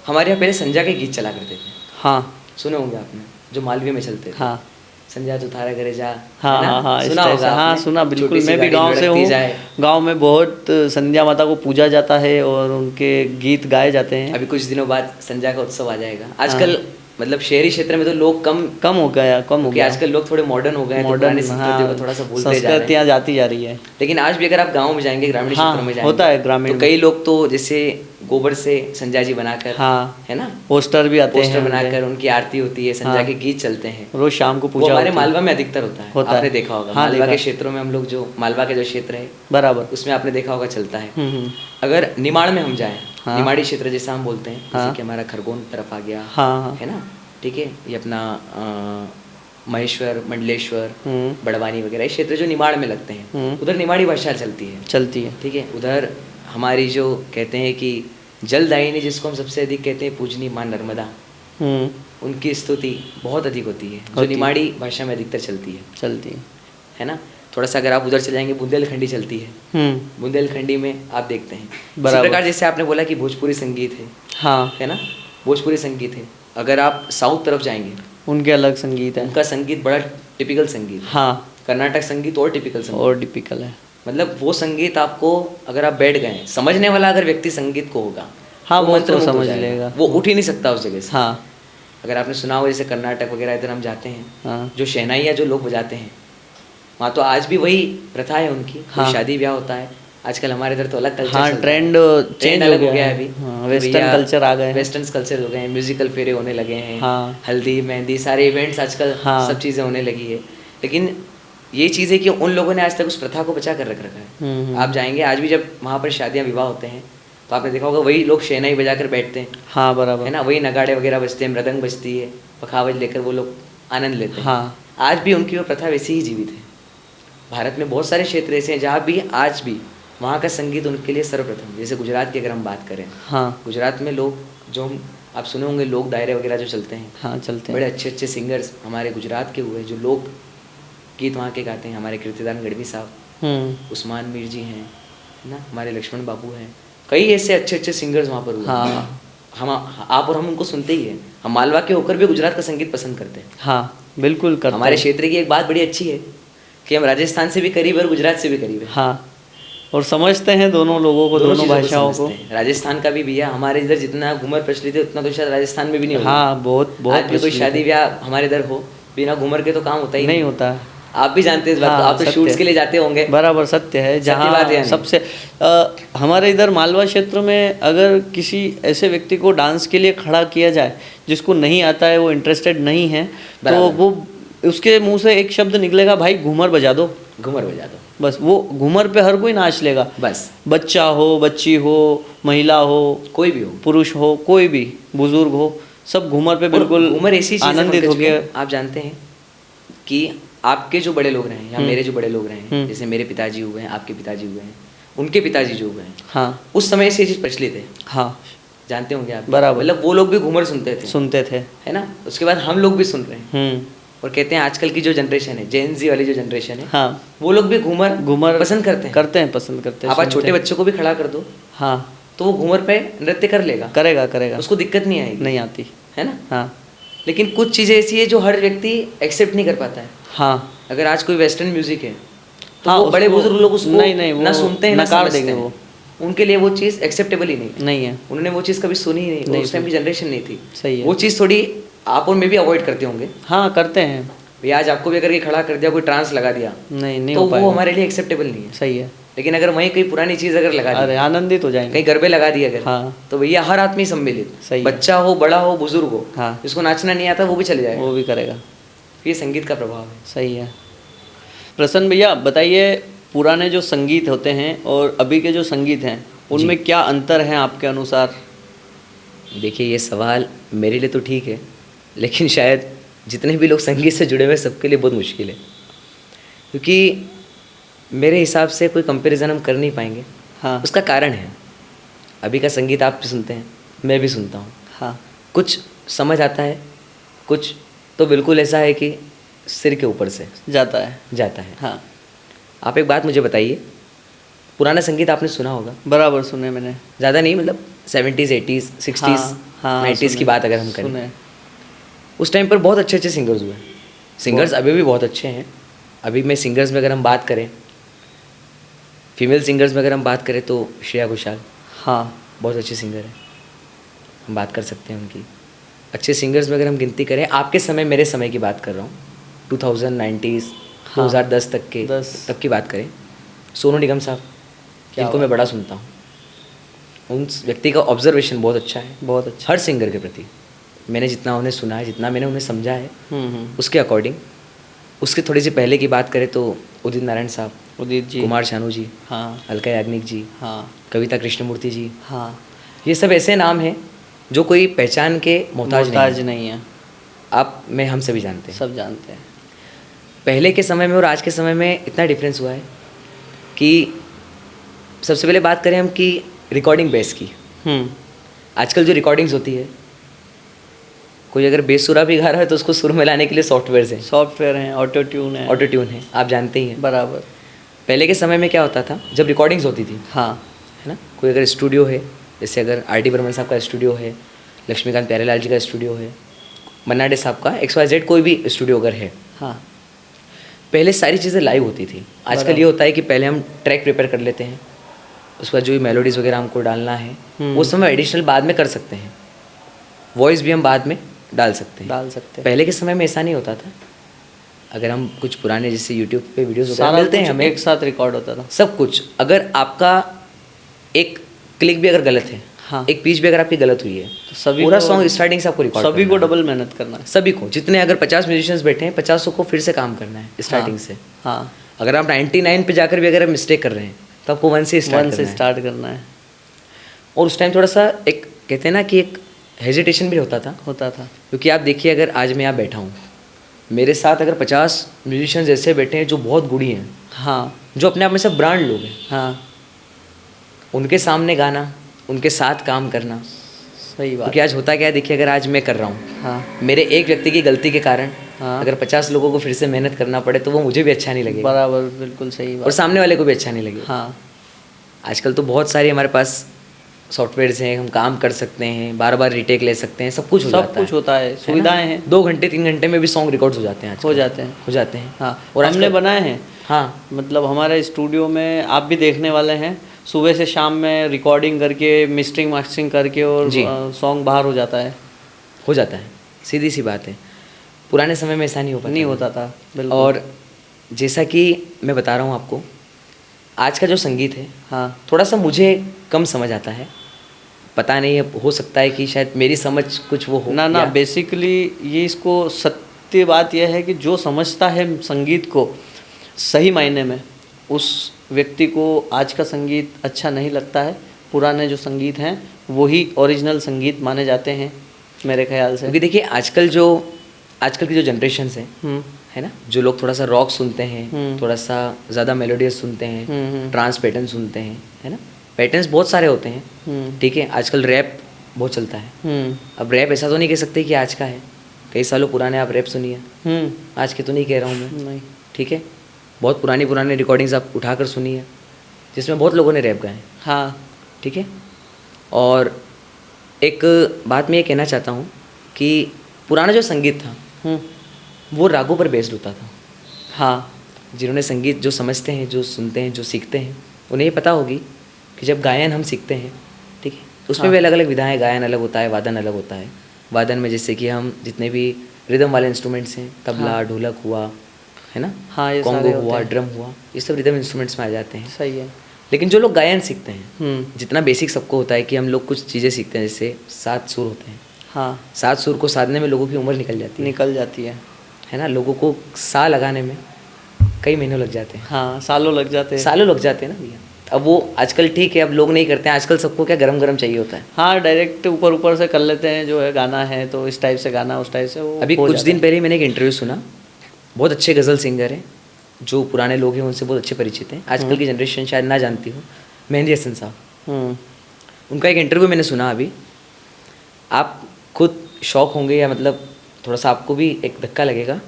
हमारे यहाँ पहले संध्या के गीत चला करते थे। हाँ, सुने होंगे आपने, जो मालवे में चलते थे। हाँ, संध्या तू थारा करे जा, हाँ, है ना? हाँ, हाँ, इस सुना तरह होगा से, हाँ, आपने? सुना, बिल्कुल। छोटी सी मैं भी गाड़ी गांव से लुढ़कती हूँ। जाए। गांव में बहुत संध्या माता को पूजा जाता है और उनके गीत गाए जाते हैं। अभी कुछ दिनों बाद संध्या का उत्सव आ जाएगा। आजकल मतलब शहरी क्षेत्र में तो लोग कम हो क्योंकि गया, आजकल लोग थोड़े मॉडर्न हो गए हैं, तो पुरानी संस्कृतियों को थोड़ा सा भूलते जा रहे हैं। संस्कृतियाँ जाती जा रही है। लेकिन आज भी अगर आप गाँव में जाएंगे, ग्रामीण हाँ, क्षेत्रों में जाएंगे, होता है ग्रामीण तो कई लोग तो जैसे गोबर से संध्या जी बनाकर, हाँ, है ना, पोस्टर भी आते हैं, पोस्टर बनाकर उनकी आरती होती है, संध्या हाँ, के गीत चलते हैं, रोज शाम को वो पूजा हमारे होती है। मालवा में अधिकतर होता है। आपने देखा होगा, हाँ, मालवा देखा। के क्षेत्रों में हम लोग, जो मालवा के जो क्षेत्र है बराबर, उसमें आपने देखा होगा चलता है। हम्म। अगर निमाड़ में हम जाएं, हाँ। निमाड़ी क्षेत्र जैसा हम बोलते हैं, हाँ। जैसे कि हमारा खरगोन तरफ आ गया, हाँ, हाँ, है ना, ठीक है, ये अपना महेश्वर, मंडलेश्वर, बड़वानी वगैरह, ये क्षेत्र जो निमाड़ में लगते हैं, उधर निमाड़ी भाषा चलती है, ठीक है। उधर हमारी जो कहते हैं कि जलदायिनी, जिसको हम सबसे अधिक कहते हैं पूजनी माँ नर्मदा, उनकी स्तुति बहुत अधिक होती है, जो निमाड़ी भाषा में अधिकतर चलती है ना। थोड़ा सा अगर आप उधर चले जाएंगे, बुंदेलखंडी चलती है, बुंदेलखंडी में आप देखते हैं। इसी प्रकार जैसे आपने बोला कि भोजपुरी संगीत है, हाँ, है ना, भोजपुरी संगीत है। अगर आप साउथ तरफ जाएंगे, उनके अलग संगीत है, उनका संगीत बड़ा टिपिकल संगीत है। हाँ, कर्नाटक संगीत और टिपिकल संगीत, और टिपिकल है। मतलब वो संगीत आपको, अगर आप बैठ गए, समझने वाला अगर व्यक्ति संगीत को होगा, हाँ, वो तो मंत्रमुग्ध हो समझ जाएगा। लेगा, वो उठ ही नहीं सकता उस जगह से। हाँ, अगर आपने सुना हो जैसे कर्नाटक वगैरह इधर हम जाते हैं, हाँ, जो शहनाइयाँ जो लोग बजाते हैं, वहाँ तो आज भी वही प्रथा है उनकी। हाँ, शादी ब्याह होता है, आजकल हमारे इधर तो अलग कल्चर, हाँ, ट्रेंड चेंज अलग हो गया है अभी, वेस्टर्न कल्चर आ गए हैं, वेस्टर्न कल्चर हो गए हैं, म्यूजिकल फेरे होने लगे हैं, हाँ, हल्दी मेहंदी सारे इवेंट्स आजकल, हाँ, सब चीज़ें होने लगी है। लेकिन ये चीज़ है कि उन लोगों ने आज तक उस प्रथा को बचा कर रख रखा है। आप जाएंगे आज भी, जब वहाँ पर शादियाँ विवाह होते हैं, तो आपने देखा होगा वही लोग शहनाई बजा कर बैठते हैं, हाँ, बराबर, है ना, वही नगाड़े वगैरह बजते हैं, मृदंग बजती है, पखावज लेकर वो लोग आनंद लेते हैं। हाँ, आज भी उनकी वो प्रथा वैसी ही जीवित है। भारत में बहुत सारे क्षेत्र ऐसे हैं जहाँ भी आज भी वहाँ का संगीत उनके लिए सर्वप्रथम। जैसे गुजरात की अगर हम बात करें, हाँ, गुजरात में लोग जो आप सुने होंगे, लोक दायरे वगैरह जो चलते हैं, हाँ, चलते हैं, बड़े अच्छे अच्छे सिंगर्स हमारे गुजरात के हुए जो लोक गीत वहाँ के गाते हैं। हमारे कीर्तिदान गढ़वी साहब, उस्मान मीर जी हैं, है ना, हमारे लक्ष्मण बाबू हैं, कई ऐसे अच्छे अच्छे सिंगर्स वहाँ पर हुए। हाँ, हम आप और हम उनको सुनते ही हैं। हम मालवा के होकर भी गुजरात का संगीत पसंद करते हैं। हाँ, बिल्कुल करते हमारे हैं। क्षेत्र की एक बात बड़ी अच्छी है कि हम राजस्थान से भी करीब और गुजरात से भी करीब है। हाँ, और समझते हैं दोनों लोगों को, दोनों भाषाओं को। राजस्थान का भी भैया, हमारे इधर जितना घूमर प्रचलित है उतना तो शायद राजस्थान में भी नहीं होगा। हाँ, बहुत बहुत आज भी कोई शादी ब्याह हमारे इधर हो, बिना घूमर के तो काम होता ही नहीं होता। आप भी जानते हैं इस बात को, हाँ, आप तो शूट्स के लिए जाते होंगे। बराबर, सत्य है। जहाँ बात है सबसे हमारे इधर मालवा क्षेत्र में अगर किसी ऐसे व्यक्ति को डांस के लिए खड़ा किया जाए जिसको नहीं आता है, वो इंटरेस्टेड नहीं है, तो वो उसके मुंह से एक शब्द निकलेगा, भाई घूमर बजा दो, घूमर बजा दो। बस वो घूमर पे हर कोई नाच लेगा, बस बच्चा हो, बच्ची हो, महिला हो, कोई भी हो, पुरुष हो, कोई भी बुजुर्ग हो, सब घूमर पे बिल्कुल घूमर ऐसी चीज है आनंदित पंकज होके। भैया, आप जानते हैं कि आपके जो बड़े लोग रहे हैं या मेरे जो बड़े लोग रहे हैं, जैसे मेरे पिताजी हुए हैं, आपके पिताजी हुए हैं, उनके पिताजी जो हुए हैं, हाँ उस समय से ये चीज़ प्रचलित है, हाँ जानते होंगे आप। बराबर। मतलब वो लोग भी घूमर सुनते थे, सुनते थे। है ना। उसके बाद हम लोग भी सुन रहे हैं और कहते हैं आजकल की जो जनरेशन है, जेन जी वाली जो जनरेशन है, हाँ वो लोग भी घूमर घूमर पसंद करते हैं। पसंद करते हैं। आप आज सुनते छोटे हैं। बच्चों को भी खड़ा कर दो हाँ तो वो घूमर पे नृत्य कर लेगा, करेगा करेगा, उसको दिक्कत नहीं आएगी, नहीं आती। है ना। हाँ लेकिन कुछ चीज़ें ऐसी है जो हर व्यक्ति एक्सेप्ट नहीं कर पाता है। हाँ अगर आज कोई वेस्टर्न म्यूजिक है तो हाँ, वो बड़े उसको- बुजुर्ग लोग उसको नहीं, वो ना सुनते हैं ना नकार समझते देंगे हैं। वो। उनके लिए वो चीज़ एक्सेप्टेबल ही नहीं, नहीं है। उन्होंने वो चीज़ कभी सुनी ही नहीं, नहीं उस टाइम की जनरेशन नहीं थी। सही है। वो चीज़ थोड़ी आप और मैं भी अवॉइड करते होंगे। हाँ करते हैं। भैया आज आपको भी अगर ये खड़ा कर दिया, कोई ट्रांस लगा दिया, नहीं तो हो वो पाएगा। हमारे लिए एक्सेप्टेबल नहीं है। सही है। लेकिन अगर वहीं कोई पुरानी चीज़ अगर लगा दी, अरे आनंदित हो जाएंगे। कहीं गरबे लगा दिए अगर, हाँ। तो भैया हर आदमी सम्मिलित, सही है। बच्चा हो, बड़ा हो, बुजुर्ग हो, हाँ। जिसको नाचना नहीं आता वो भी चले जाएगा। वो भी करेगा। ये संगीत का प्रभाव है। सही है। प्रसन्न भैया बताइए, पुराने जो संगीत होते हैं और अभी के जो संगीत हैं उनमें क्या अंतर है आपके अनुसार? देखिए ये सवाल मेरे लिए तो ठीक है, लेकिन शायद जितने भी लोग संगीत से जुड़े हुए हैं सबके लिए बहुत मुश्किल है, क्योंकि मेरे हिसाब से कोई कंपैरिजन हम कर नहीं पाएंगे। हाँ उसका कारण है, अभी का संगीत आप भी सुनते हैं, मैं भी सुनता हूँ, हाँ कुछ समझ आता है, कुछ तो बिल्कुल ऐसा है कि सिर के ऊपर से जाता है। जाता है। हाँ आप एक बात मुझे बताइए, पुराना संगीत आपने सुना होगा, बराबर सुने मैंने। ज़्यादा नहीं, मतलब 70s 80s 60s हाँ, 90s की सुने, बात अगर हम करें, सुने। उस टाइम पर बहुत अच्छे अच्छे सिंगर्स हुए। सिंगर्स अभी भी बहुत अच्छे हैं। अभी में सिंगर्स में अगर हम बात करें, फीमेल सिंगर्स में अगर हम बात करें तो श्रेया घोषाल हाँ बहुत अच्छे सिंगर हैं, हम बात कर सकते हैं उनकी। अच्छे सिंगर्स में अगर हम गिनती करें, आपके समय मेरे समय की बात कर रहा हूँ, 2090s 2010 तक के 10 तक की बात करें, सोनू निगम साहब, जिनको मैं बड़ा सुनता हूँ, उन व्यक्ति का ऑब्जर्वेशन बहुत अच्छा है, बहुत अच्छा। हर सिंगर के प्रति। मैंने जितना उन्हें सुना है, जितना मैंने उन्हें समझा है, उसके अकॉर्डिंग। उसके थोड़ी सी पहले की बात करें तो उदित नारायण साहब, उदित जी, कुमार शानू जी, हाँ अलका याग्निक जी, हाँ कविता कृष्णमूर्ति जी, हाँ ये सब ऐसे नाम हैं जो कोई पहचान के मोहताज नहीं है। आप मैं हम सभी जानते हैं। सब जानते हैं। पहले के समय में और आज के समय में इतना डिफरेंस हुआ है कि सबसे पहले बात करें हम कि रिकॉर्डिंग बेस की। आजकल जो रिकॉर्डिंग्स होती है, कोई अगर बेसुरा भी गा रहा है तो उसको सुर में लाने के लिए सॉफ्टवेयर हैं, सॉफ्टवेयर हैं, ऑटो ट्यून है। ऑटो ट्यून है, आप जानते ही हैं। बराबर। पहले के समय में क्या होता था, जब रिकॉर्डिंग्स होती थी, हाँ है ना, कोई अगर स्टूडियो है, जैसे अगर आर.डी. बर्मन साहब का स्टूडियो है, लक्ष्मीकांत प्यारेलाल जी का स्टूडियो है, मन्ना डे साहब का XYZ कोई भी स्टूडियो अगर है, हाँ पहले सारी चीज़ें लाइव होती थी। आजकल ये होता है कि पहले हम ट्रैक प्रिपेयर कर लेते हैं, उसके बाद जो भी मेलोडीज़ वगैरह हमको डालना है वो समय एडिशनल बाद में कर सकते हैं, वॉइस भी हम बाद में डाल सकते हैं। पहले के समय में ऐसा नहीं होता था। अगर हम कुछ पुराने जैसे यूट्यूब पे वीडियोस वगैरह सारा मिलते हैं कुछ हमें, एक साथ रिकॉर्ड होता था सब कुछ। अगर आपका एक क्लिक भी अगर गलत है, हाँ। एक पिच भी अगर आपकी गलत हुई है, तो सभी पूरा को- सॉन्ग स्टार्टिंग से आपको रिकॉर्ड सभी को डबल मेहनत करना है। सभी को, जितने अगर 50 म्यूजिशियंस बैठे हैं, 50 को फिर से काम करना है स्टार्टिंग से। हाँ अगर आप 99 पे जाकर भी अगर मिस्टेक कर रहे हैं तो आपको 1 से स्टार्ट करना है। और उस टाइम थोड़ा सा एक कहते हैं ना कि एक हेजिटेशन भी होता था, क्योंकि आप देखिए अगर आज मैं यहाँ बैठा हूँ, मेरे साथ अगर 50 म्यूजिशियंस ऐसे बैठे हैं जो बहुत गुड़ी हैं, हाँ जो अपने आप में सब ब्रांड लोग हैं, हाँ उनके सामने गाना, उनके साथ काम करना, सही बात। क्योंकि आज होता क्या है, देखिए अगर आज मैं कर रहा हूँ, हाँ मेरे एक व्यक्ति की गलती के कारण हाँ। अगर 50 लोगों को फिर से मेहनत करना पड़े तो वो मुझे भी अच्छा नहीं लगेगा बराबर, बिल्कुल सही और बात। सामने वाले को भी अच्छा नहीं लगेगा। हाँ आजकल तो बहुत सारे हमारे पास सॉफ्टवेयर्स हैं, हम काम कर सकते हैं, बार बार रिटेक ले सकते हैं, सब कुछ होता है, सुविधाएं हैं। 2 घंटे 3 घंटे में भी सॉन्ग रिकॉर्ड्स हो जाते हैं, हो जाते हैं। हाँ। और और हमने आजकल- बनाए हैं, हाँ, मतलब हमारे स्टूडियो में आप भी देखने वाले हैं, सुबह से शाम में रिकॉर्डिंग करके, मिक्सिंग मास्टरिंग करके और जी। सॉन्ग बाहर हो जाता है। सीधी सी बात है। पुराने समय में ऐसा नहीं होता था बिल्कुल। और जैसा कि मैं बता रहा हूँ आपको, आज का जो संगीत है, हाँ थोड़ा सा मुझे कम समझ आता है, पता नहीं है, हो सकता है कि शायद मेरी समझ कुछ वो हो ना या- बेसिकली ये इसको सत्य बात यह है कि जो समझता है संगीत को सही मायने में, उस व्यक्ति को आज का संगीत अच्छा नहीं लगता है। पुराने जो संगीत हैं वही ओरिजिनल संगीत माने जाते हैं मेरे ख्याल से। क्योंकि देखिए आजकल की जो जनरेशंस हैं, है ना, जो लोग थोड़ा सा रॉक सुनते हैं, थोड़ा सा ज़्यादा मेलोडियस सुनते हैं, ट्रांस पैटर्न सुनते हैं, है ना, पैटर्न्स बहुत सारे होते हैं, ठीक है। आजकल रैप बहुत चलता है। अब रैप ऐसा तो नहीं कह सकते कि आज का है, कई सालों पुराने आप रैप सुनिए, आज के तो नहीं कह रहा हूँ मैं, नहीं, ठीक है। बहुत पुरानी रिकॉर्डिंग्स आप उठाकर सुनिए जिसमें बहुत लोगों ने रैप गाए, हाँ, ठीक है। और एक बात मैं ये कहना चाहता हूँ कि पुराना जो संगीत था वो रागों पर बेस्ड होता था। हाँ, जिन्होंने संगीत जो समझते हैं, जो सुनते हैं, जो सीखते हैं, उन्हें ये पता होगी कि जब गायन हम सीखते हैं, ठीक है, उसमें भी अलग अलग विधाएं, गायन अलग होता है, वादन अलग होता है। वादन में जैसे कि हम जितने भी रिदम वाले इंस्ट्रूमेंट्स हैं, तबला, ढोलक हुआ, है ना, हाँ, ये कॉन्गो सारे हुआ, होते हैं। ड्रम हुआ, ये सब रिदम इंस्ट्रूमेंट्स में आ जाते हैं। सही है। लेकिन जो लोग गायन सीखते हैं, जितना बेसिक सबको होता है कि हम लोग कुछ चीज़ें सीखते हैं, जैसे 7 सुर होते हैं, हाँ, 7 सुर को साधने में लोगों की उम्र निकल जाती निकल जाती है ना, लोगों को सा लगाने में कई महीनों लग जाते हैं, हाँ, सालों लग जाते हैं। सालों लग जाते हैं ना भैया। अब वो आजकल ठीक है, अब लोग नहीं करते हैं, आजकल सबको क्या गरम गरम चाहिए होता है। हाँ, डायरेक्ट ऊपर से कर लेते हैं, जो है गाना है तो इस टाइप से गाना, उस टाइप से वो अभी हो कुछ जाता दिन है। पहले ही मैंने एक इंटरव्यू सुना, बहुत अच्छे गज़ल सिंगर हैं, जो पुराने लोग हैं उनसे बहुत अच्छे परिचित हैं, आजकल की जनरेशन शायद ना जानती हो, मेहंदी हसन साहब। उनका एक इंटरव्यू मैंने सुना अभी, आप खुद शौक होंगे, या मतलब थोड़ा सा आपको भी एक धक्का लगेगा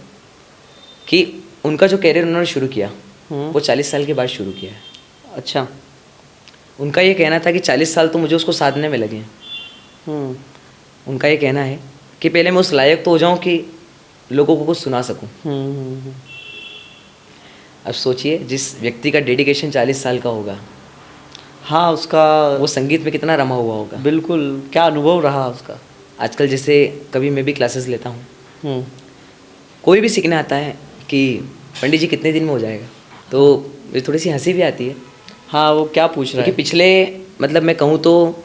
कि उनका जो कैरियर उन्होंने शुरू किया वो 40 साल के बाद शुरू किया है। अच्छा। उनका ये कहना था कि 40 साल तो मुझे उसको साधने में लगे हैं। उनका ये कहना है कि पहले मैं उस लायक तो हो जाऊं कि लोगों को कुछ सुना सकूं। अब सोचिए, जिस व्यक्ति का डेडिकेशन 40 साल का होगा, हाँ, उसका वो संगीत में कितना रमा हुआ होगा। बिल्कुल, क्या अनुभव रहा उसका। आजकल जैसे कभी मैं भी क्लासेस लेता हूँ, कोई भी सीखने आता है कि पंडित जी कितने दिन में हो जाएगा, तो मुझे थोड़ी सी हंसी भी आती है। हाँ, वो क्या पूछ रहा क्योंकि है। पिछले, मतलब मैं कहूँ तो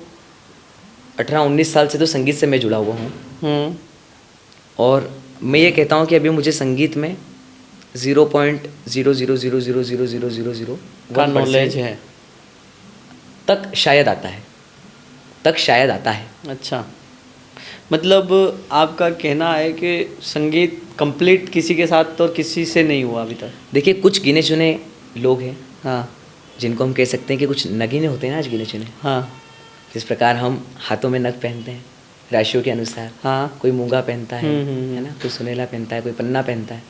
18-19 साल से तो संगीत से मैं जुड़ा हुआ हूँ, और मैं ये कहता हूँ कि अभी मुझे संगीत में 0.00000000 का नॉलेज है। तक शायद आता है। अच्छा, मतलब आपका कहना है कि संगीत कंप्लीट किसी के साथ तो किसी से नहीं हुआ अभी तक। देखिए, कुछ गिने चुने लोग हैं, हाँ, जिनको हम कह सकते हैं कि कुछ नगीने होते हैं ना, आज गिने चुने। हाँ, जिस प्रकार हम हाथों में नग पहनते हैं राशियों के अनुसार, हाँ, कोई मूंगा पहनता है ना, कोई सुनेला पहनता है, कोई पन्ना पहनता है,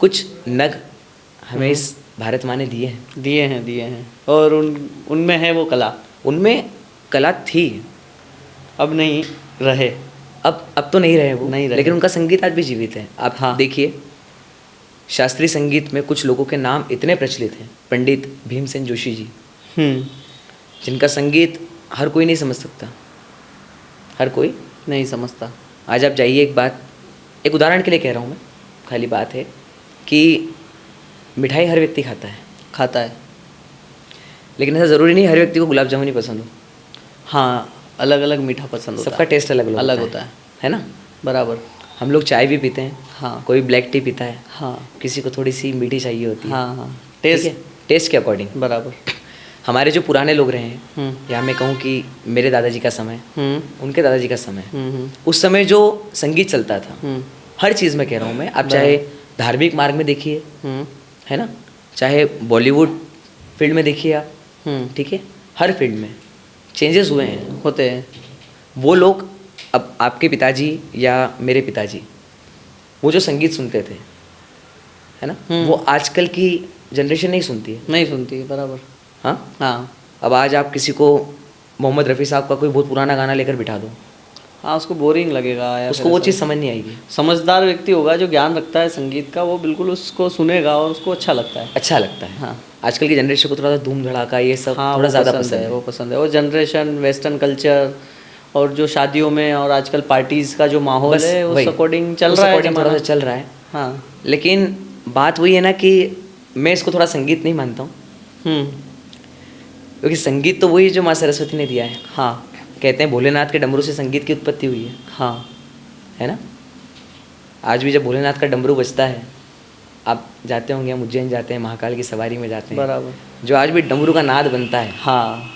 कुछ नग हमें इस भारत माँ ने दिए हैं। और उनमें है वो कला। उनमें कला थी, अब नहीं रहे। अब तो नहीं रहे वो, नहीं रहे। लेकिन उनका संगीत आज भी जीवित है। आप हाँ। देखिए, शास्त्रीय संगीत में कुछ लोगों के नाम इतने प्रचलित हैं, पंडित भीमसेन जोशी जी, जिनका संगीत हर कोई नहीं समझ सकता, हर कोई नहीं समझता। आज आप जाइए, एक उदाहरण के लिए कह रहा हूँ मैं, खाली बात है कि मिठाई हर व्यक्ति खाता है, लेकिन ऐसा ज़रूरी नहीं हर व्यक्ति को गुलाब जामुन ही पसंद हो। हाँ, अलग अलग मीठा पसंद होता है। सबका टेस्ट अलग होता है ना। बराबर। हम लोग चाय भी पीते हैं, हाँ, कोई ब्लैक टी पीता है, हाँ, किसी को थोड़ी सी मीठी चाहिए होती है। हाँ, हाँ, ठीक है, टेस्ट के अकॉर्डिंग। बराबर। हमारे जो पुराने लोग रहे हैं, या मैं कहूँ कि मेरे दादाजी का समय, उनके दादाजी का समय, उस समय जो संगीत चलता था, हर चीज़ में कह रहा हूँ मैं, आप चाहे धार्मिक मार्ग में देखिए, है ना, चाहे बॉलीवुड फील्ड में देखिए आप, ठीक है, हर फील्ड में चेंजेस हुए हैं, होते हैं। वो लोग, अब आपके पिताजी या मेरे पिताजी, वो जो संगीत सुनते थे, है ना, वो आजकल की जनरेशन नहीं सुनती है। बराबर। हाँ। अब आज आप किसी को मोहम्मद रफ़ी साहब का कोई बहुत पुराना गाना लेकर बिठा दो, हाँ, उसको बोरिंग लगेगा, या उसको वो चीज़ समझ नहीं आएगी। समझदार व्यक्ति होगा जो ज्ञान रखता है संगीत का, वो बिल्कुल उसको सुनेगा और उसको अच्छा लगता है। हाँ, आजकल की जनरेशन को थोड़ा सा धूम धड़ाका ये सब थोड़ा ज़्यादा पसंद है। वो जनरेशन, वेस्टर्न कल्चर, और जो शादियों में और आजकल पार्टीज़ का जो माहौल है, उस अकॉर्डिंग चल रहा है। हाँ, लेकिन बात वही है ना कि मैं इसको थोड़ा संगीत नहीं मानता हूँ, क्योंकि संगीत तो वही जो माँ सरस्वती ने दिया है। हाँ, कहते हैं भोलेनाथ के डमरू से संगीत की उत्पत्ति हुई है। हाँ, है ना। आज भी जब भोलेनाथ का डमरू बजता है आप जाते होंगे, हम उज्जैन जाते हैं, महाकाल की सवारी में जाते हैं, बराबर। जो आज भी डमरू का नाद बनता है, हाँ,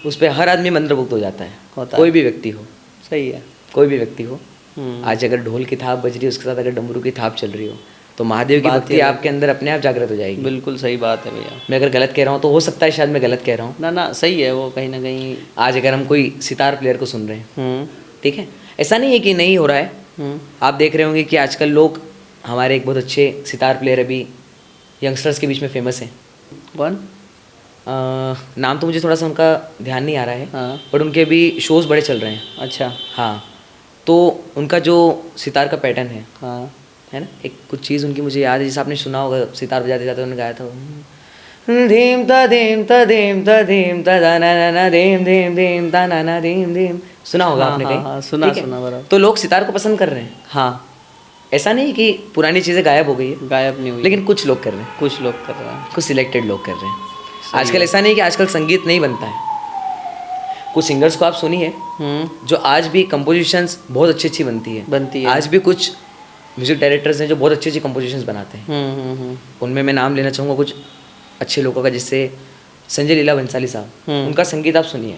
उस पर हर आदमी मंत्रमुग्ध हो जाता है, होता कोई है। भी व्यक्ति हो, सही है। कोई भी व्यक्ति हो। हम्म, आज अगर ढोल की थाप बज रही है, उसके साथ अगर डमरू की थाप चल रही हो, तो महादेव की बात भक्ति ही अलग आपके अंदर अपने आप जागृत हो जाएगी। बिल्कुल सही बात है भैया। मैं अगर गलत कह रहा हूँ तो हो सकता है शायद मैं गलत कह रहा हूँ। ना ना, सही है वो, कहीं ना कहीं। आज अगर हम कोई सितार प्लेयर को सुन रहे हैं, हम्म, ठीक है, ऐसा नहीं है कि नहीं हो रहा है। हम्म, आप देख रहे होंगे कि आजकल लोग, हमारे एक बहुत अच्छे सितार प्लेयर अभी यंगस्टर्स के बीच में फेमस हैं। कौन? नाम तो मुझे थोड़ा सा उनका ध्यान नहीं आ रहा है, हाँ, बट उनके भी शोज़ बड़े चल रहे हैं। अच्छा, हाँ, तो उनका जो सितार का पैटर्न हाँ, है ना, एक कुछ चीज़ उनकी मुझे याद है, जैसे आपने सुना होगा, सितार बजाते जाते उन्होंने गाया था, धीम ता धीम ता धीम ता धीम ता दा ना ना ना धीम धीम धीम ता ना ना धीम धीम। सुना होगा हाँ, आपने हाँ, कहीं? हाँ, सुना, ठीक है? सुना, बराबर। तो लोग सितार को पसंद कर रहे हैं। हाँ, ऐसा नहीं कि पुरानी चीज़ें गायब हो गई है, गायब नहीं हुई, लेकिन कुछ लोग कर रहे हैं, कुछ लोग कर रहे हैं। कुछ सिलेक्टेड लोग कर रहे हैं। सही आजकल है। ऐसा नहीं कि आजकल संगीत नहीं बनता है। कुछ सिंगर्स को आप सुनिए जो आज भी कंपोजिशंस बहुत अच्छी अच्छी बनती है। बनती है। आज भी कुछ म्यूजिक डायरेक्टर्स हैं जो बहुत अच्छी अच्छी कंपोजिशंस बनाते हैं। उनमें मैं नाम लेना चाहूँगा कुछ अच्छे लोगों का, जिससे संजय लीला बंसाली साहब, उनका संगीत आप सुनिए,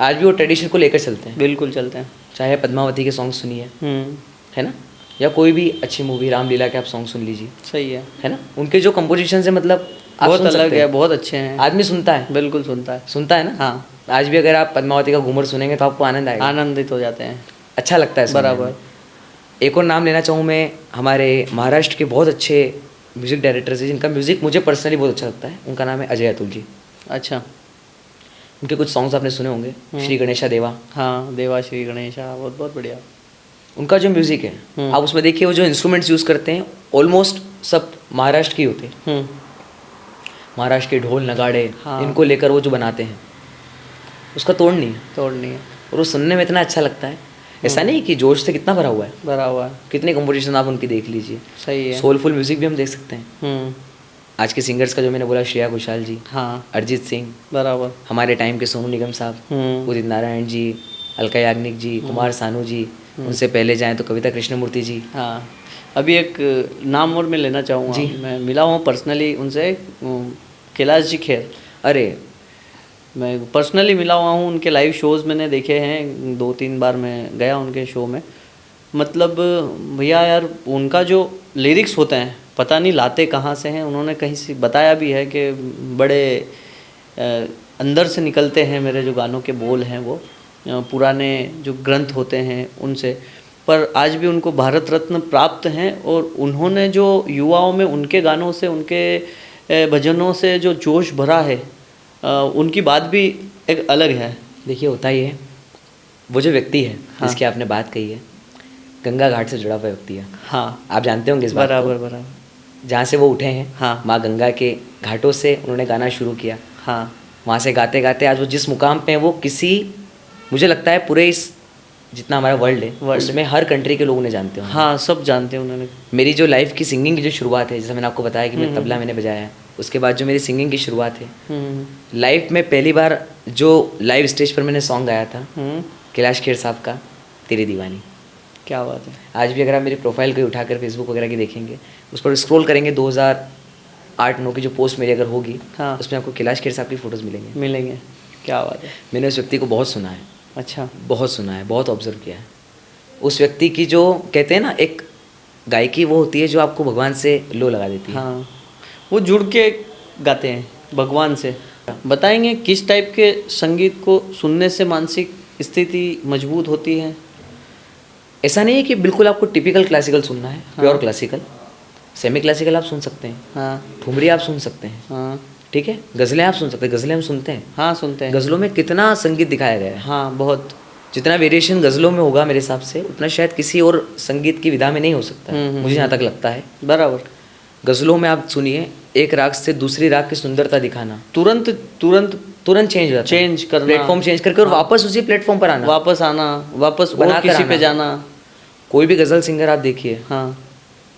आज भी वो ट्रेडिशन को लेकर चलते हैं। बिल्कुल चलते हैं। चाहे पद्मावती के सॉन्ग सुनिए, है ना, या कोई भी अच्छी मूवी रामलीला के आप सॉन्ग सुन लीजिए, सही है ना, उनके जो कंपोजिशन है, मतलब आप बहुत सुन अलग सकते है, हैं। बहुत अच्छे हैं। आदमी सुनता है, बिल्कुल सुनता है ना। हाँ, आज भी अगर आप पद्मावती का घूमर सुनेंगे तो आपको आनंद आएगा, आनंदित हो जाते हैं। अच्छा लगता है सुनने बराबर। में। एक और नाम लेना चाहूँ मैं, हमारे महाराष्ट्र के बहुत अच्छे म्यूजिक डायरेक्टर्स हैं जिनका म्यूजिक मुझे पर्सनली बहुत अच्छा लगता है। उनका नाम है अजय अतुल जी। अच्छा, उनके कुछ सॉन्ग्स आपने सुने होंगे, श्री गणेशा देवा। हाँ, देवा श्री गणेशा, बहुत बहुत बढ़िया। उनका जो म्यूजिक है, आप उसमें देखिए वो जो इंस्ट्रूमेंट्स यूज़ करते हैं ऑलमोस्ट सब महाराष्ट्र के ही होते हैं। महाराष्ट्र के ढोल नगाड़े, हाँ। इनको लेकर वो जो बनाते हैं, उसका तोड़ नहीं है, तोड़नी है, और वो सुनने में इतना अच्छा लगता है। ऐसा नहीं कि जोश से कितना भरा हुआ है, भरा हुआ है। कितने कंपोजिशन आप उनकी देख लीजिए। सही है। सोलफुल म्यूजिक भी हम देख सकते हैं। आज के सिंगर्स का जो मैंने बोला, श्रेया घोषाल जी, हाँ, अरिजीत सिंह, बराबर। हमारे टाइम के सोनू निगम साहब, उदित नारायण जी, अलका याग्निक जी, कुमार सानू जी, उनसे पहले जाएं तो कविता कृष्णमूर्ति जी। हाँ, अभी एक नाम और मैं लेना चाहूँगा जी। मैं मिला हूँ पर्सनली उनसे, कैलाश जी खेर। अरे मैं पर्सनली मिला हुआ हूँ, उनके लाइव शोज़ मैंने देखे हैं, 2-3 बार मैं गया उनके शो में। मतलब भैया यार, उनका जो लिरिक्स होते हैं, पता नहीं लाते कहाँ से हैं। उन्होंने कहीं से बताया भी है कि बड़े अंदर से निकलते हैं मेरे जो गानों के बोल हैं, वो पुराने जो ग्रंथ होते हैं उनसे। पर आज भी उनको भारत रत्न प्राप्त हैं, और उन्होंने जो युवाओं में उनके गानों से, उनके भजनों से जो जोश भरा है, उनकी बात भी एक अलग है। देखिए, होता ही है, वो जो व्यक्ति है जिसकी आपने बात कही है, गंगा घाट से जुड़ा हुआ व्यक्ति है। हाँ, आप जानते होंगे इस बात को। बराबर बराबर। जहाँ से वो उठे हैं, हाँ, माँ गंगा के घाटों से उन्होंने गाना शुरू किया। हाँ, वहाँ से गाते गाते आज वो जिस मुकाम पे हैं, वो किसी, मुझे लगता है पूरे इस जितना हमारा वर्ल्ड है, उसमें हर कंट्री के लोग उन्हें जानते हैं। हाँ, सब जानते हैं उन्होंने। मेरी जो लाइफ की सिंगिंग की जो शुरुआत है, जैसे मैंने आपको बताया कि मैं तबला मैंने बजाया है, उसके बाद जो मेरी सिंगिंग की शुरुआत है, लाइफ में पहली बार जो लाइव स्टेज पर मैंने सॉन्ग गाया था, कैलाश खेर साहब का तेरी दीवानी। क्या बात है। आज भी अगर आप मेरी प्रोफाइल को उठाकर फेसबुक वगैरह की देखेंगे, उस पर स्क्रॉल करेंगे, 2008-9 की जो पोस्ट मेरी अगर होगी, हाँ, उसमें आपको कैलाश खेर साहब की फ़ोटोज़ मिलेंगे। क्या बात है। मैंने उस व्यक्ति को बहुत सुना है। अच्छा, बहुत सुना है, बहुत ऑब्जर्व किया है। उस व्यक्ति की जो कहते हैं ना, एक गायकी वो होती है जो आपको भगवान से लो लगा देती है। हाँ, वो जुड़ के गाते हैं भगवान से। बताएंगे किस टाइप के संगीत को सुनने से मानसिक स्थिति मजबूत होती है? ऐसा नहीं है कि बिल्कुल आपको टिपिकल क्लासिकल सुनना है, प्योर क्लासिकल, सेमी क्लासिकल आप सुन सकते हैं, हाँ, ठुमरी आप सुन सकते हैं, हाँ, ठीक है, गज़लें आप सुन सकते हैं, गज़लें हम सुनते हैं। हाँ, सुनते हैं। गज़लों में कितना संगीत दिखाया गया है। हाँ, बहुत। जितना वेरिएशन गज़लों में होगा मेरे हिसाब से, उतना शायद किसी और संगीत की विधा में नहीं हो सकता है, मुझे जहाँ तक लगता है। बराबर। गज़लों में आप सुनिए, एक राग से दूसरी राग की सुंदरता दिखाना, तुरंत तुरंत तुरंत चेंज होता है, चेंज करना, प्लेटफॉर्म चेंज करके और वापस उसी प्लेटफॉर्म पर आना, वापस आना, वापस और बनाकर किसी आना। पे जाना। कोई भी गज़ल सिंगर आप देखिए, हाँ,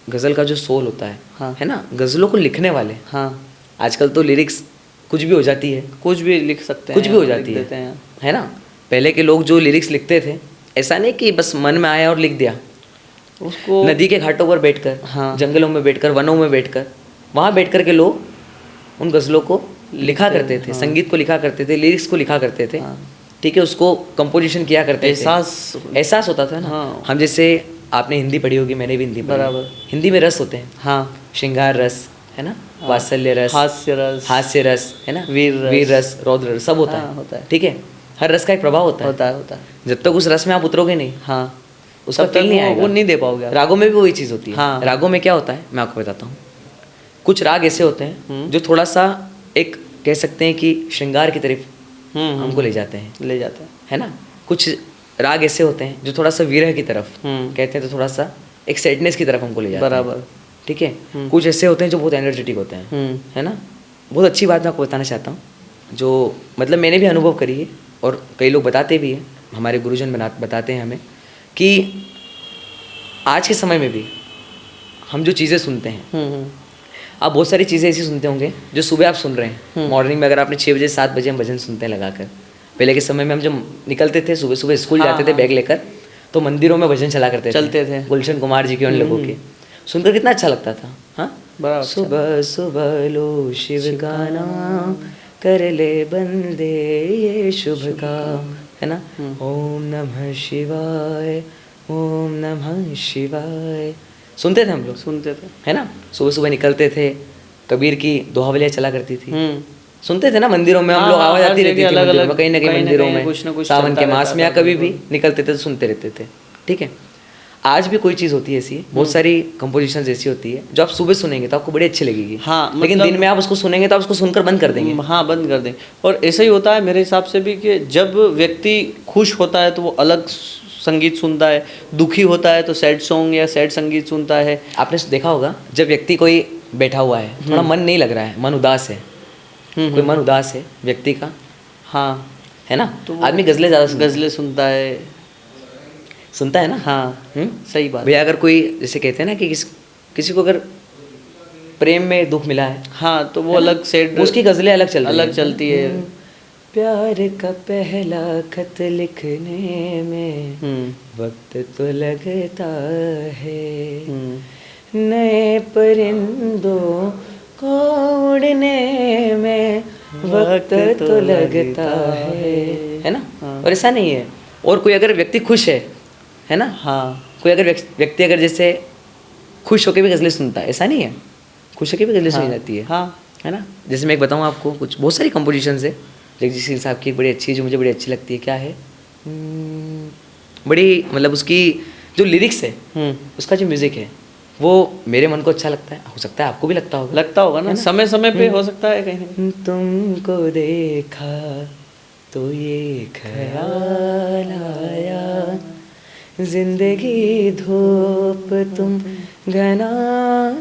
गज़ल का जो सोल होता है, हाँ, है ना, गज़लों को लिखने वाले, हाँ, आजकल तो लिरिक्स कुछ भी हो जाती है, कुछ भी लिख सकते हैं, कुछ भी हो लिख जाती देते हैं। है ना। पहले के लोग जो लिरिक्स लिखते थे, ऐसा नहीं कि बस मन में आया और लिख दिया, उसको नदी के घाटों पर बैठकर, हाँ, जंगलों में बैठकर, वनों में बैठकर वहाँ बैठ कर के लोग उन गज़लों को लिखा करते थे, संगीत को लिखा करते थे, लिरिक्स को लिखा करते थे, ठीक है, उसको कंपोजिशन किया करते थे, एहसास होता था ना। हाँ। हम जैसे आपने हिंदी पढ़ी होगी, मैंने भी हिंदी पढ़ी, बराबर। हिंदी में रस होते हैं, हाँ, श्रृंगार रस है ना, वात्सल्य रस, हास्य रस है ना, वीर रस, रौद्र रस, सब होता है, ठीक है। हर रस का एक प्रभाव होता है। जब तक उस रस में आप उतरोगे नहीं, हाँ, उसका फील नहीं आएगा, वो नहीं दे पाओगे। रागों में भी वही चीज़ होती है। हाँ। रागों में क्या होता है मैं आपको बताता हूँ। कुछ राग ऐसे होते हैं जो थोड़ा सा एक कह सकते हैं कि श्रृंगार की तरफ हमको ले जाते हैं, है ना। कुछ राग ऐसे होते हैं जो थोड़ा सा विरह की तरफ कहते हैं, तो थोड़ा सा एक सैडनेस की तरफ हमको ले जाते हैं, बराबर, ठीक है। कुछ ऐसे होते हैं जो बहुत एनर्जेटिक होते हैं, है ना। बहुत अच्छी बात मैं आपको बताना चाहता हूँ, जो मतलब मैंने भी अनुभव करी है और कई लोग बताते भी हैं, हमारे गुरुजन बताते हैं हमें, कि आज के समय में भी हम जो चीज़ें सुनते हैं, आप बहुत सारी चीज़ें ऐसी सुनते होंगे जो सुबह आप सुन रहे हैं, मॉर्निंग में अगर आपने 6 बजे 7 बजे हम भजन सुनते हैं लगाकर। पहले के समय में हम जब निकलते थे सुबह सुबह स्कूल जाते थे बैग लेकर, तो मंदिरों में भजन चलते थे, गुलशन कुमार जी के उन लोगों के, सुनकर कितना अच्छा लगता था। हाँ, सुबह सुबह लो शिव का नाम, कर ले बंदे ये शुभ काम, है ना। ओम नमः शिवाय, ओम नमः शिवाय, सुनते थे हम लोग, है ना। सुबह सुबह निकलते थे, कबीर की दोहावलियाँ चला करती थी, सुनते थे ना मंदिरों में हम लोग, आवाज़ आती रहती थी मंदिरों में, कहीं ना कहीं मंदिरों में सावन के मास में या कभी भी निकलते थे तो सुनते रहते थे, ठीक है। आज भी कोई चीज़ होती है ऐसी, बहुत सारी कंपोजिशंस ऐसी होती है जो आप सुबह सुनेंगे तो आपको बड़ी अच्छी लगेगी, हाँ, लेकिन दिन में आप उसको सुनेंगे तो आप उसको सुनकर बंद कर देंगे, हाँ, बंद कर देंगे। और ऐसा ही होता है मेरे हिसाब से भी कि जब व्यक्ति खुश होता है तो वो अलग संगीत सुनता है, दुखी होता है तो सैड सॉन्ग या सैड संगीत सुनता है। आपने देखा होगा जब व्यक्ति कोई बैठा हुआ है, थोड़ा मन नहीं लग रहा है, मन उदास है, कोई मन उदास है व्यक्ति का, हाँ, है ना, तो आदमी गज़लें ज़्यादा गज़लें सुनता है ना। हाँ, सही बात भैया। अगर कोई जैसे कहते हैं ना कि किसी को अगर प्रेम में दुख मिला है, हाँ, तो वो अलग सेड, उसकी गज़लें अलग चलती है। प्यार का पहला खत लिखने में वक्त तो लगता है, नए परिंदों को उड़ने में वक्त तो लगता है ना। और ऐसा नहीं है, और कोई अगर व्यक्ति खुश है ना, हाँ, कोई अगर व्यक्ति अगर जैसे खुश होकर भी गज़लें सुनता है, ऐसा नहीं है, खुश होकर भी गज़लें सुनी जाती है, हाँ, है ना। जैसे मैं एक बताऊँ आपको, कुछ बहुत सारी कंपोजिशन है, जगजीत सिंह साहब की एक बड़ी अच्छी, जो मुझे बड़ी अच्छी लगती है, क्या है, बड़ी मतलब उसकी जो लिरिक्स है, उसका जो म्यूज़िक है, वो मेरे मन को अच्छा लगता है, हो सकता है आपको भी लगता होगा ना, समय समय पे हो सकता है कहीं। तुमको देखा तो ये ख्याल आया, जिंदगी धूप तुम घना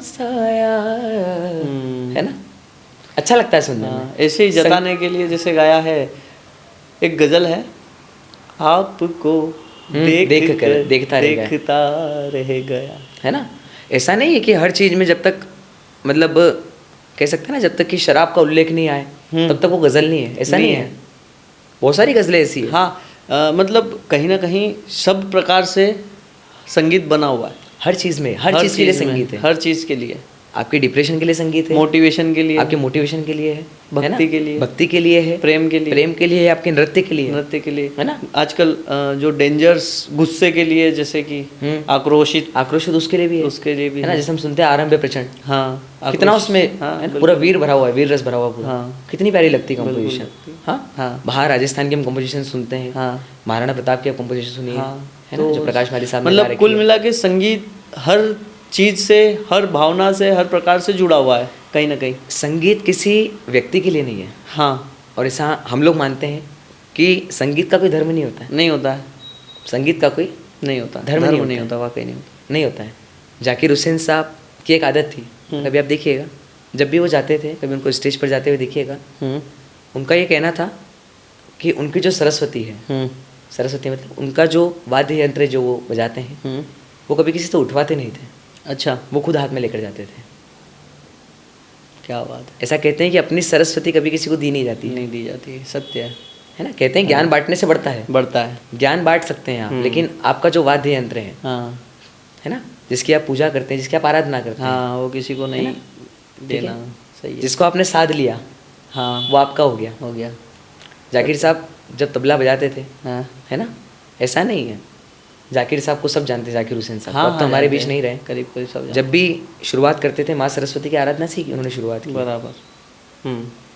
साया, है ना, अच्छा लगता है सुनने में। ऐसे ही जताने के लिए जैसे गाया है, एक गजल है, आपको देखता रह गया, है ना। ऐसा नहीं है कि हर चीज़ में जब तक मतलब कह सकते हैं ना, जब तक कि शराब का उल्लेख नहीं आए तब तक वो गज़ल नहीं है, ऐसा नहीं है। बहुत सारी गज़लें ऐसी है, हाँ, मतलब कहीं ना कहीं सब प्रकार से संगीत बना हुआ है, हर चीज़ में, हर चीज़ के लिए संगीत है, हर चीज़ के लिए। आपके डिप्रेशन के लिए संगीत है, मोटिवेशन के लिए, आपके मोटिवेशन के लिए है, भक्ति के लिए, भक्ति के लिए है, प्रेम के लिए है, आपके नृत्य के लिए है ना। आजकल जो डेंजर्स गुस्से के लिए, जैसे कि आक्रोशित उसके लिए भी है ना। जैसे हम सुनते हैं आरंभ प्रचंड, हाँ, कितना उसमें पूरा वीर भरा हुआ है, वीर रस भरा हुआ पूरा, कितनी प्यारी लगती है कंपोजिशन। हाँ, बाहर राजस्थान की हम कंपोजिशन सुनते हैं, महाराणा प्रताप की कंपोजिशन सुनिए, है ना, जो प्रकाश माली साहब ने मतलब कुल मिला के संगीत हर चीज़ से, हर भावना से, हर प्रकार से जुड़ा हुआ है कहीं ना कहीं। संगीत किसी व्यक्ति के लिए नहीं है, हाँ, और ऐसा हम लोग मानते हैं कि संगीत का कोई धर्म नहीं होता है, संगीत का कोई नहीं होता, धर्म नहीं होता, वाकई नहीं होता है। जाकिर हुसैन साहब की एक आदत थी, कभी आप देखिएगा, जब भी वो जाते थे, कभी उनको स्टेज पर जाते हुए देखिएगा, उनका ये कहना था कि उनकी जो सरस्वती है, सरस्वती मतलब उनका जो वाद्य यंत्र जो वो बजाते हैं, वो कभी किसी से उठवाते नहीं थे। अच्छा, वो खुद हाथ में लेकर जाते थे। क्या बात है। ऐसा कहते हैं कि अपनी सरस्वती कभी किसी को दी नहीं जाती, नहीं दी जाती, सत्य है ना। कहते हैं ज्ञान बांटने से बढ़ता है, ज्ञान बांट सकते हैं आप, लेकिन आपका जो वाद्य यंत्र है, है ना, जिसकी आप पूजा करते हैं, जिसकी आप आराधना करते हैं, वो किसी को नहीं देना सही है। जिसको आपने साध लिया हाँ वो आपका हो गया। हो गया। जाकिर साहब जब तबला बजाते थे, हाँ है ना, ऐसा नहीं है, जाकिर साहब को सब जानते, जाकिर हुसैन साहब हाँ अब तो हमारे जानते बीच हैं। नहीं रहे। करीब करीब सब जानते जब भी शुरुआत करते थे माँ सरस्वती की आराधना से ही उन्होंने शुरुआत की, हैं। बराबर।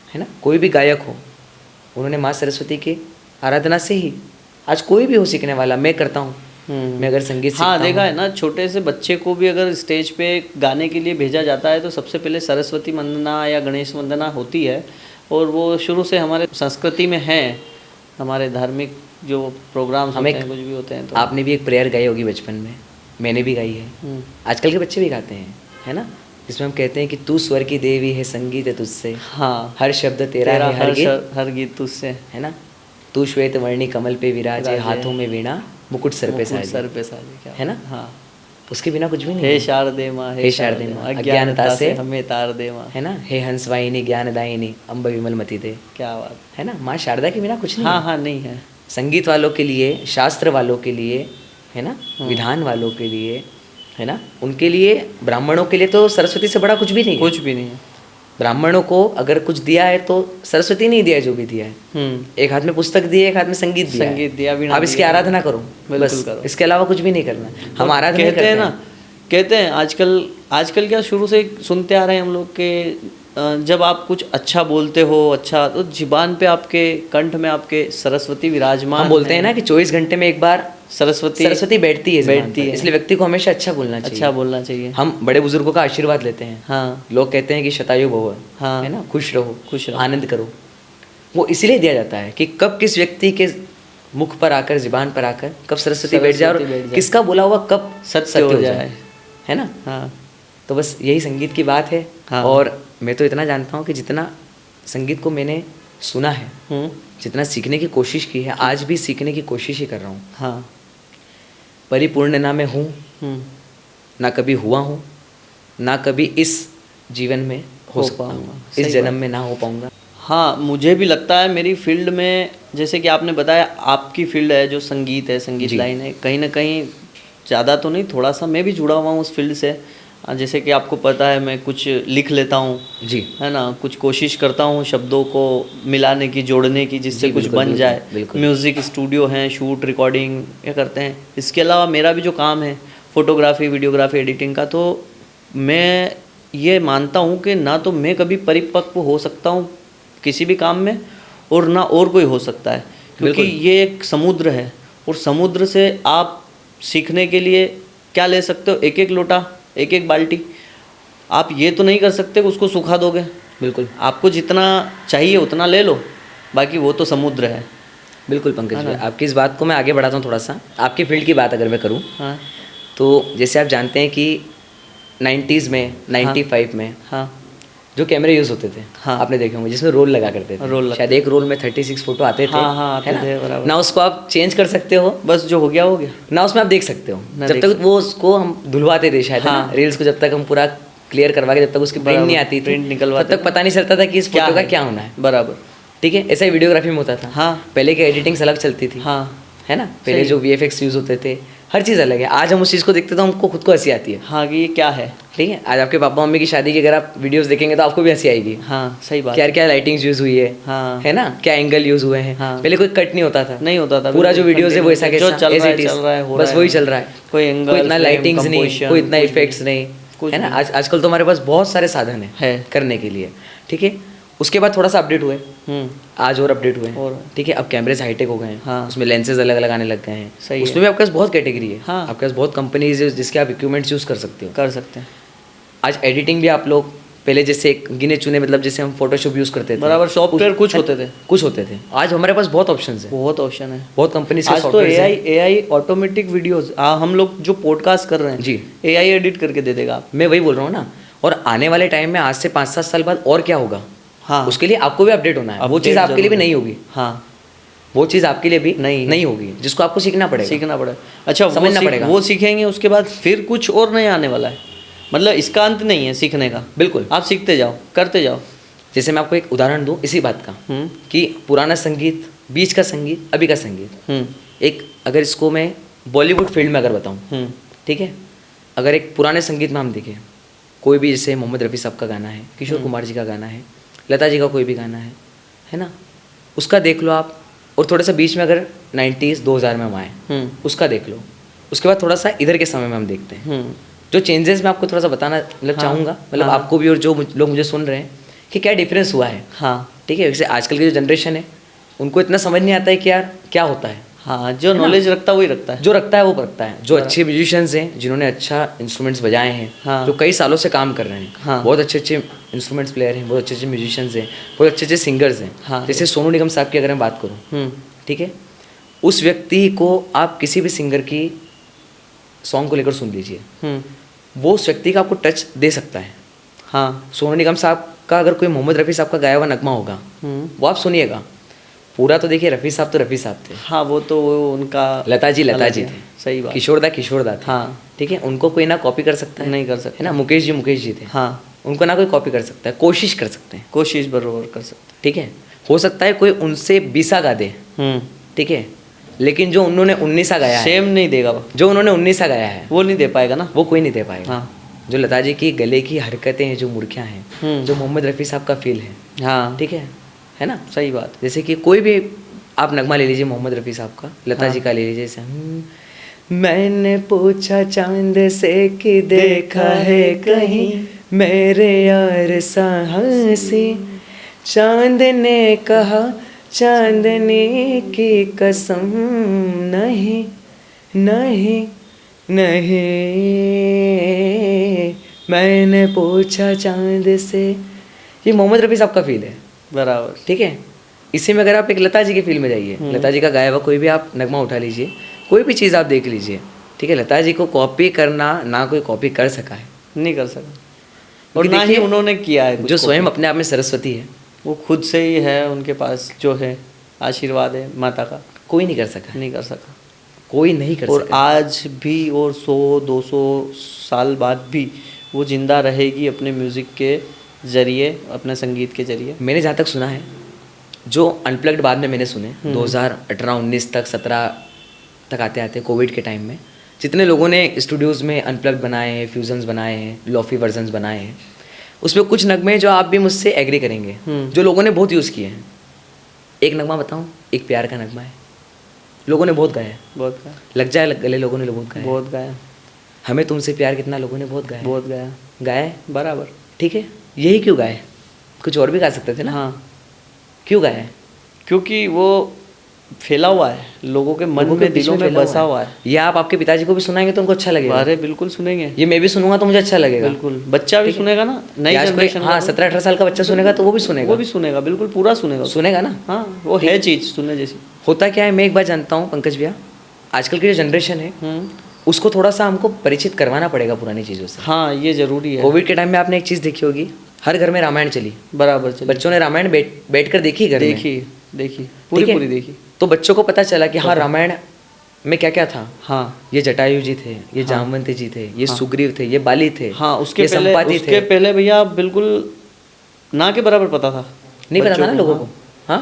है ना। कोई भी गायक हो, उन्होंने माँ सरस्वती की आराधना से ही, आज कोई भी हो सीखने वाला, मैं करता हूँ, मैं अगर संगीत हाँ सीखता देखा हूँ, है ना, छोटे से बच्चे को भी अगर स्टेज पे गाने के लिए भेजा जाता है तो सबसे पहले सरस्वती वंदना या गणेश वंदना होती है। और वो शुरू से हमारे संस्कृति में है, हमारे धार्मिक जो प्रोग्राम्स होते हैं, कुछ भी होते हैं तो। आपने भी एक प्रेयर गाई होगी बचपन में, मैंने भी गाई है, आजकल के बच्चे भी गाते हैं, है ना, जिसमें हम कहते हैं कि तू स्वर की देवी है, संगीत है तुझसे, हाँ हर शब्द तेरा है, हर गीत तुझसे, है ना, तू श्वेत वर्णी कमल पे विराजे, हाथों में वीणा, मुकुट सर पे मुकुट साजे, सर पे साजे, क्या है ना। हाँ। उसके बिना कुछ भी नहीं हे है। शारदे माँ, हे शारदे माँ, अज्ञानता से हमें तार दे माँ, है ना, हे हंसवाहिनी ज्ञानदायिनी अम्ब विमल मति दे, क्या बात। है ना। माँ शारदा के बिना कुछ नहीं हाँ है। हाँ नहीं है। संगीत वालों के लिए, शास्त्र वालों के लिए, है ना, विधान वालों के लिए, है ना, उनके लिए, ब्राह्मणों के लिए तो सरस्वती से बड़ा कुछ भी नहीं है। कुछ भी नहीं है। ब्राह्मणों को अगर कुछ दिया है तो सरस्वती नहीं दिया है, जो भी दिया है, एक हाथ में पुस्तक दी है, एक हाथ में संगीत दिया है। संगीत दिया, वीणा आप इसकी दिया। आराधना करो, बिल्कुल बस करो। इसके अलावा कुछ भी नहीं करना। हम और आराधना कहते करते हैं ना, कहते हैं आजकल आजकल क्या शुरू से सुनते आ रहे हैं हम लोग के, जब आप कुछ अच्छा बोलते हो, अच्छा तो जुबान पे आपके, कंठ में आपके सरस्वती विराजमान। हम बोलते हैं ना कि 24 घंटे में एक बार सरस्वती बैठती है ज़ुबान बैठती पर। है। इसलिए व्यक्ति को हमेशा अच्छा बोलना चाहिए, अच्छा बोलना चाहिए। हम बड़े बुजुर्गों का आशीर्वाद लेते हैं। हाँ लोग कहते हैं कि शतायु भव, हाँ। है ना, खुश रहो, खुश रहो। आनंद करो। वो इसीलिए दिया जाता है कि कब किस व्यक्ति के मुख पर आकर, जुबान पर आकर कब सरस्वती बैठ जाए, सरस्वती बैठ और जाए। किसका बोला हुआ कब सत्य हो जाए, है ना। हाँ तो बस यही संगीत की बात है। हाँ। और मैं तो इतना जानता हूँ कि जितना संगीत को मैंने सुना है, जितना सीखने की कोशिश की है, आज भी सीखने की कोशिश ही कर रहा हूँ। हाँ परिपूर्ण ना मैं हूँ, ना कभी हुआ हूँ, ना कभी इस जीवन में हो सकता पाऊंगा। हूँ, सही इस जन्म में ना हो पाऊंगा। हाँ मुझे भी लगता है मेरी फील्ड में, जैसे कि आपने बताया आपकी फील्ड है जो संगीत है, संगीत जी। लाइन है, कहीं ना कहीं ज़्यादा तो नहीं, थोड़ा सा मैं भी जुड़ा हुआ हूँ उस फील्ड से। जैसे कि आपको पता है मैं कुछ लिख लेता हूँ, जी, है ना, कुछ कोशिश करता हूँ शब्दों को मिलाने की, जोड़ने की, जिससे जी, कुछ बिल्कुल, बन बिल्कुल, जाए। बिल्कुल। म्यूज़िक स्टूडियो हैं, शूट रिकॉर्डिंग ये करते हैं। इसके अलावा मेरा भी जो काम है फोटोग्राफी, वीडियोग्राफी, एडिटिंग का, तो मैं ये मानता हूँ कि ना तो मैं कभी परिपक्व हो सकता हूँ किसी भी काम में, और ना और कोई हो सकता है, क्योंकि ये एक समुद्र है, और समुद्र से आप सीखने के लिए क्या ले सकते हो, एक एक लोटा, एक एक बाल्टी। आप ये तो नहीं कर सकते कि उसको सुखा दोगे, बिल्कुल आपको जितना चाहिए उतना ले लो, बाकी वो तो समुद्र है। बिल्कुल पंकज भाई, आपकी इस बात को मैं आगे बढ़ाता हूँ थोड़ा सा। आपकी फील्ड की बात अगर मैं करूँ, हाँ तो जैसे आप जानते हैं कि 90s में, 95 में हाँ जो कैमरे यूज़ होते थे, हाँ। आपने देखे होंगे, जिसमें रोल लगा करते थे। रोल लगा। शायद एक रोल में 36 फोटो आते थे, हाँ, हाँ, आते है ना? थे, बराबर। ना उसको आप चेंज कर सकते हो, बस जो हो गया हो गया, ना उसमें आप देख सकते हो। ना जब देख तक वो उसको हम धुलवाते थे शायद, है ना, हाँ। रील्स को जब तक हम पूरा क्लियर करवा के, जब तक उसकी प्रिंट बराबर, नहीं आती थी, प्रिंट निकलवाते तब तक पता नहीं चलता था कि इस फोटो का है? क्या होना है। बराबर। ठीक है, ऐसा ही वीडियोग्राफी में होता था। हाँ। पहले की एडिटिंग्स अलग चलती थी, हाँ है ना, पहले सही। जो VFX यूज़ होते थे, हर चीज़ अलग है। आज हम उस चीज़ को देखते तो हमको खुद को हंसी आती है। हाँ कि ये क्या है। ठीक है, आज आपके पापा मम्मी की शादी की अगर आप वीडियोस देखेंगे तो आपको भी हंसी आएगी। हाँ सही बात। क्या क्या लाइटिंग्स यूज़ हुई है, हाँ। है ना, क्या एंगल यूज़ हुए हैं। हाँ। पहले कोई कट नहीं होता था, नहीं होता था, पूरा जो बिल्कुल वीडियोस है वो ऐसा जो कैसा चल रहा है, as it is, चल रहा है, हो बस रहा है। वही चल रहा है। कोई एंगल, कोई इतना फ्रेम, लाइटिंग्स नहीं, composition, कोई इतना कुछ भी इफेक्ट्स नहीं, कुछ है ना। नहीं। आज आजकल तो हमारे पास बहुत सारे साधन है। करने के लिए। ठीक है, उसके बाद थोड़ा सा अपडेट हुए, आज और अपडेट हुए। और ठीक है, अब कैमरेज हाईटेक हो गए हैं, हाँ। उसमें लेंसेज अलग अलग आने लग गए हैं। सही है। उसमें भी आपके पास बहुत कैटेगरी है, हाँ। आपके पास बहुत कंपनीज है जिसके आप इक्विपमेंट्स यूज़ कर सकते हो। कर सकते हैं। आज एडिटिंग भी आप लोग पहले जैसे एक गिने चुने, मतलब जैसे हम फोटोशॉप यूज़ करते थे, बराबर, सॉफ्टवेयर कुछ होते थे, कुछ होते थे। आज हमारे पास बहुत ऑप्शंस है, बहुत ऑप्शन है। बहुत कंपनीज आज तो AI ऑटोमेटिक वीडियोस, हम लोग जो पॉडकास्ट कर रहे हैं जी, AI एडिट करके दे देगा। मैं वही बोल रहा हूँ ना। और आने वाले टाइम में आज से 5-7 साल बाद और क्या होगा, हाँ उसके लिए आपको भी अपडेट होना है। वो चीज़ आपके लिए भी नहीं होगी, हाँ वो चीज़ आपके लिए भी नहीं नहीं होगी, जिसको आपको सीखना पड़ेगा, सीखना पड़ेगा। अच्छा समझना पड़ेगा। वो सीखेंगे, उसके बाद फिर कुछ और नया आने वाला है, मतलब इसका अंत नहीं है सीखने का। बिल्कुल, आप सीखते जाओ, करते जाओ। जैसे मैं आपको एक उदाहरण दूँ इसी बात का, कि पुराना संगीत, बीच का संगीत, अभी का संगीत। एक अगर इसको मैं बॉलीवुड फील्ड में अगर बताऊँ, ठीक है, अगर एक पुराने संगीत में हम देखें कोई भी, जैसे मोहम्मद रफ़ी साहब का गाना है, किशोर कुमार जी का गाना है, लता जी का कोई भी गाना है ना, उसका देख लो आप। और थोड़ा सा बीच में अगर 90s 2000 में हम आए, उसका देख लो। उसके बाद थोड़ा सा इधर के समय में हम देखते हैं जो चेंजेस मैं आपको थोड़ा सा बताना चाहूँगा, मतलब आपको भी और जो लोग मुझे सुन रहे हैं, कि क्या डिफरेंस हुआ है। हाँ, ठीक है। जैसे आजकल की जो जनरेशन है उनको इतना समझ नहीं आता है कि यार क्या होता है। हाँ, जो नॉलेज रखता है वही रखता है, जो रखता है वो रखता है। जो अच्छे म्यूजिशियंस हैं, जिन्होंने अच्छा इंस्ट्रूमेंट्स बजाए हैं, हाँ, जो कई सालों से काम कर रहे हैं, हाँ, बहुत अच्छे अच्छे इंस्ट्रूमेंट्स प्लेयर हैं, बहुत अच्छे अच्छे म्यूजिशियंस हैं, बहुत अच्छे अच्छे सिंगर्स हैं। हाँ, जैसे सोनू निगम साहब की अगर मैं बात करूँ, ठीक है, उस व्यक्ति को आप किसी भी सिंगर की सॉन्ग को लेकर सुन लीजिए, वो उस व्यक्ति का आपको टच दे सकता है। हाँ, सोनू निगम साहब का अगर कोई मोहम्मद रफ़ी साहब का गाया हुआ नगमा होगा, वो आप सुनिएगा पूरा, तो देखिए रफ़ी साहब तो रफ़ी साहब थे। हाँ, वो तो वो उनका लता जी थे, सही बात। किशोर दा थे। हाँ, ठीक है, उनको कोई ना कॉपी कर सकता है, नहीं कर सकता है ना। मुकेश जी थे, हाँ, उनको ना कोई कॉपी कर सकता है, कोशिश कर सकते हैं, कोशिश बराबर कर सकते ठीक है। हो सकता है कोई उनसे 20 गा दे, हैं। ठीक है, लेकिन जो उन्होंने 19 गाया है, सेम नहीं देगा वो, जो उन्होंने 19 गाया है, वो नहीं दे पाएगा ना, वो कोई नहीं दे पाएगा। हाँ, जो लता जी की गले की हरकतें हैं, जो मुड़कियाँ हैं, जो मोहम्मद रफ़ी साहब का फील है, हाँ, ठीक है ना। सही बात। जैसे कि कोई भी आप नगमा ले लीजिए मोहम्मद रफ़ी साहब का, लता जी का ले लीजिए, जैसे मैंने पूछा चांद से कि देखा है कहीं मेरे यार सा हंसी, चांद ने कहा चांदनी की कसम नहीं नहीं नहीं, मैंने पूछा चांद से। ये मोहम्मद रफ़ी साहब का फील है, बराबर। ठीक है। इसी में अगर आप एक लता जी के फील में जाइए, लता जी का गाया हुआ कोई भी आप नगमा उठा लीजिए, कोई भी चीज़ आप देख लीजिए, ठीक है, लता जी को कॉपी करना ना कोई कॉपी कर सका है, नहीं कर सका, और ना ही उन्होंने किया है। जो स्वयं अपने आप में सरस्वती है, वो खुद से ही है, उनके पास जो है आशीर्वाद है माता का, कोई नहीं कर सका, नहीं कर सका, कोई नहीं कर और सका। आज भी और 100-200 साल बाद भी वो जिंदा रहेगी अपने म्यूज़िक के ज़रिए, अपने संगीत के ज़रिए। मैंने जहाँ तक सुना है, जो अनप्लग्ड बाद में मैंने सुने 2018-19 तक 17 तक आते आते कोविड के टाइम में, जितने लोगों ने स्टूडियोज़ में अनप्लग्ड बनाए हैं, फ्यूजन्स बनाए हैं, लॉफी वर्जन्स बनाए हैं, उसमें कुछ नगमे जो आप भी मुझसे एग्री करेंगे, जो लोगों ने बहुत यूज़ किए हैं। एक नगमा बताऊँ, एक प्यार का नगमा है, लोगों ने बहुत गाया है, बहुत गाया, लग जाए गले लोगों ने बहुत गाया, बहुत गाया, हमें तुमसे प्यार कितना लोगों ने बहुत गाया, बहुत गाया, गाया है, बराबर। ठीक है। यही क्यों गाए, कुछ और भी गा सकते थे ना, हाँ, क्यों गाया है? क्योंकि वो फैला हुआ है, लोगों के मन में, दिलों में बसा हुआ है। ये आप आपके पिताजी को भी सुनाएंगे तो उनको अच्छा लगेगा। अरे बिल्कुल सुनेंगे, ये मैं भी सुनूंगा तो मुझे अच्छा लगेगा, बिल्कुल। बच्चा भी सुनेगा ना, नई जनरेशन, हाँ 17-18 साल का बच्चा सुनेगा तो वो भी सुनेगा, वो भी सुनेगा, बिल्कुल पूरा सुनेगा, सुनेगा ना। हाँ, वो है चीज़ सुनने जैसी। होता क्या है, मैं एक बात जानता हूँ पंकज भैया, आजकल की जो जनरेशन है उसको थोड़ा सा हमको परिचित करवाना पड़ेगा पुरानी चीज़ों से। हाँ, ये जरूरी है। कोविड के टाइम में आपने एक चीज़ देखी होगी, हर घर में रामायण चली, बराबर चली, बच्चों ने रामायण बैठ कर देखी, घर में देखी पूरी देखी, तो बच्चों को पता चला कि हाँ रामायण में क्या क्या था। हाँ, ये जटायु जी थे, ये जामवंत जी थे, ये सुग्रीव थे, ये बाली थे, हाँ, उसके पहले भैया बिल्कुल ना के बराबर पता था, नहीं पता था ना लोगों को। हाँ,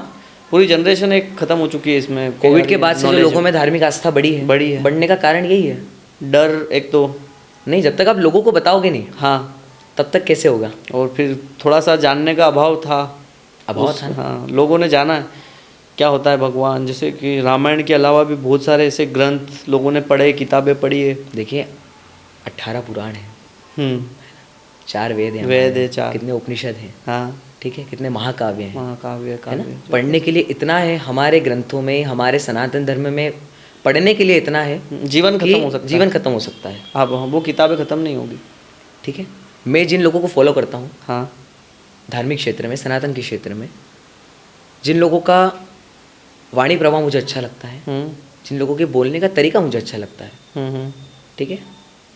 पूरी जनरेशन एक खत्म हो चुकी है इसमें। कोविड के बाद से जो लोगों में धार्मिक आस्था बढ़ी है, बढ़ने का कारण यही है, डर एक तो नहीं, जब तक आप लोगों को बताओगे नहीं, हाँ, तब तक कैसे होगा। और फिर थोड़ा सा जानने का अभाव था, हाँ, लोगों ने जाना है क्या होता है भगवान, जैसे कि रामायण के अलावा भी बहुत सारे ऐसे ग्रंथ लोगों ने पढ़े, किताबें पढ़ी है। देखिए 18 पुराण हैं, 4 वेद हैं, 4, कितने उपनिषद हैं, हाँ, ठीक है, कितने महाकाव्य हैं, महाकाव्य है ना। पढ़ने के लिए इतना है हमारे ग्रंथों में, हमारे सनातन धर्म में पढ़ने के लिए इतना है, जीवन खत्म हो सकता है, अब वो किताबें खत्म नहीं होगी, ठीक है। मैं जिन लोगों को फॉलो करता हूँ, हाँ, धार्मिक क्षेत्र में, सनातन के क्षेत्र में, जिन लोगों का वाणी प्रवाह मुझे अच्छा लगता है, जिन लोगों के बोलने का तरीका मुझे अच्छा लगता है, ठीक है,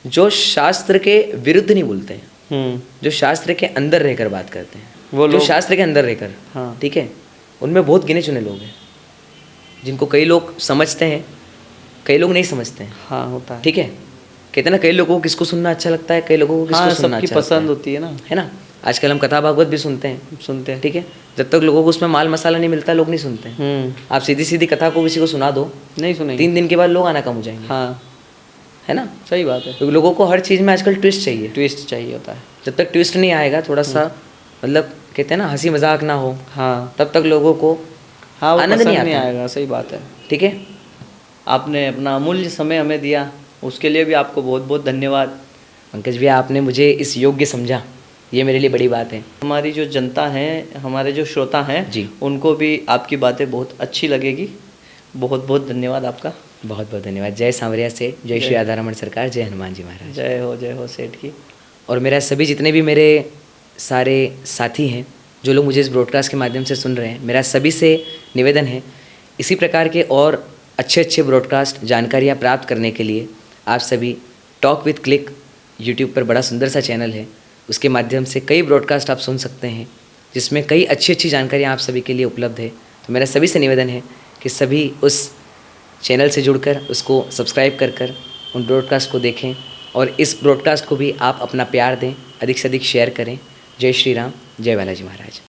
जो शास्त्र के विरुद्ध नहीं बोलते हैं, जो शास्त्र के अंदर रहकर बात करते हैं, वो जो शास्त्र के अंदर रहकर, हाँ, ठीक है, उनमें बहुत गिने चुने लोग हैं, जिनको कई लोग समझते हैं, कई लोग नहीं समझते हैं। हाँ, होता है, ठीक है। कहते हैं ना, कई लोगों को किसको सुनना अच्छा लगता है, कई लोगों को किसको सुनना अच्छा पसंद होती है ना, है ना। आजकल हम कथा भागवत भी सुनते हैं, ठीक है। जब तक लोगों को उसमें माल मसाला नहीं मिलता, लोग नहीं सुनते हैं। आप सीधी सीधी कथा को किसी को सुना दो, नहीं सुनेंगे, 3 दिन के बाद लोग आना कम हो जाएंगे, हाँ, है ना। सही बात है। क्योंकि लोगों को हर चीज़ में आजकल ट्विस्ट चाहिए। ट्विस्ट चाहिए होता है। जब तक ट्विस्ट नहीं आएगा, थोड़ा सा मतलब कहते हैं ना हंसी मजाक ना हो, हाँ तब तक लोगों को हाँ, वो आनंद पसंद नहीं नहीं आता। आएगा। सही बात है। ठीक है। आपने अपना अमूल्य समय हमें दिया, उसके लिए भी आपको बहुत बहुत धन्यवाद। पंकज भैया, आपने मुझे इस योग्य समझा, ये मेरे लिए बड़ी बात है। हमारी जो जनता है, हमारे जो श्रोता हैं जी। उनको भी आपकी बातें बहुत अच्छी लगेगी। बहुत बहुत धन्यवाद आपका। बहुत बहुत धन्यवाद। जय सांवरिया सेठ, जय श्री आधारमण सरकार, जय हनुमान जी महाराज। जय हो सेठ की। और मेरा सभी जितने भी मेरे सारे साथी हैं, जो लोग मुझे इस ब्रॉडकास्ट के माध्यम से सुन रहे हैं, मेरा सभी से निवेदन है, इसी प्रकार के और अच्छे अच्छे ब्रॉडकास्ट जानकारियाँ प्राप्त करने के लिए आप सभी टॉक विद क्लिक यूट्यूब पर बड़ा सुंदर सा चैनल है, उसके माध्यम से कई ब्रॉडकास्ट आप सुन सकते हैं, जिसमें कई अच्छी अच्छी जानकारियाँ आप सभी के लिए उपलब्ध है। तो मेरा सभी से निवेदन है कि सभी उस चैनल से जुड़कर उसको सब्सक्राइब कर उन ब्रॉडकास्ट को देखें, और इस ब्रॉडकास्ट को भी आप अपना प्यार दें, अधिक से अधिक शेयर करें। जय श्री राम, जय बालाजी महाराज।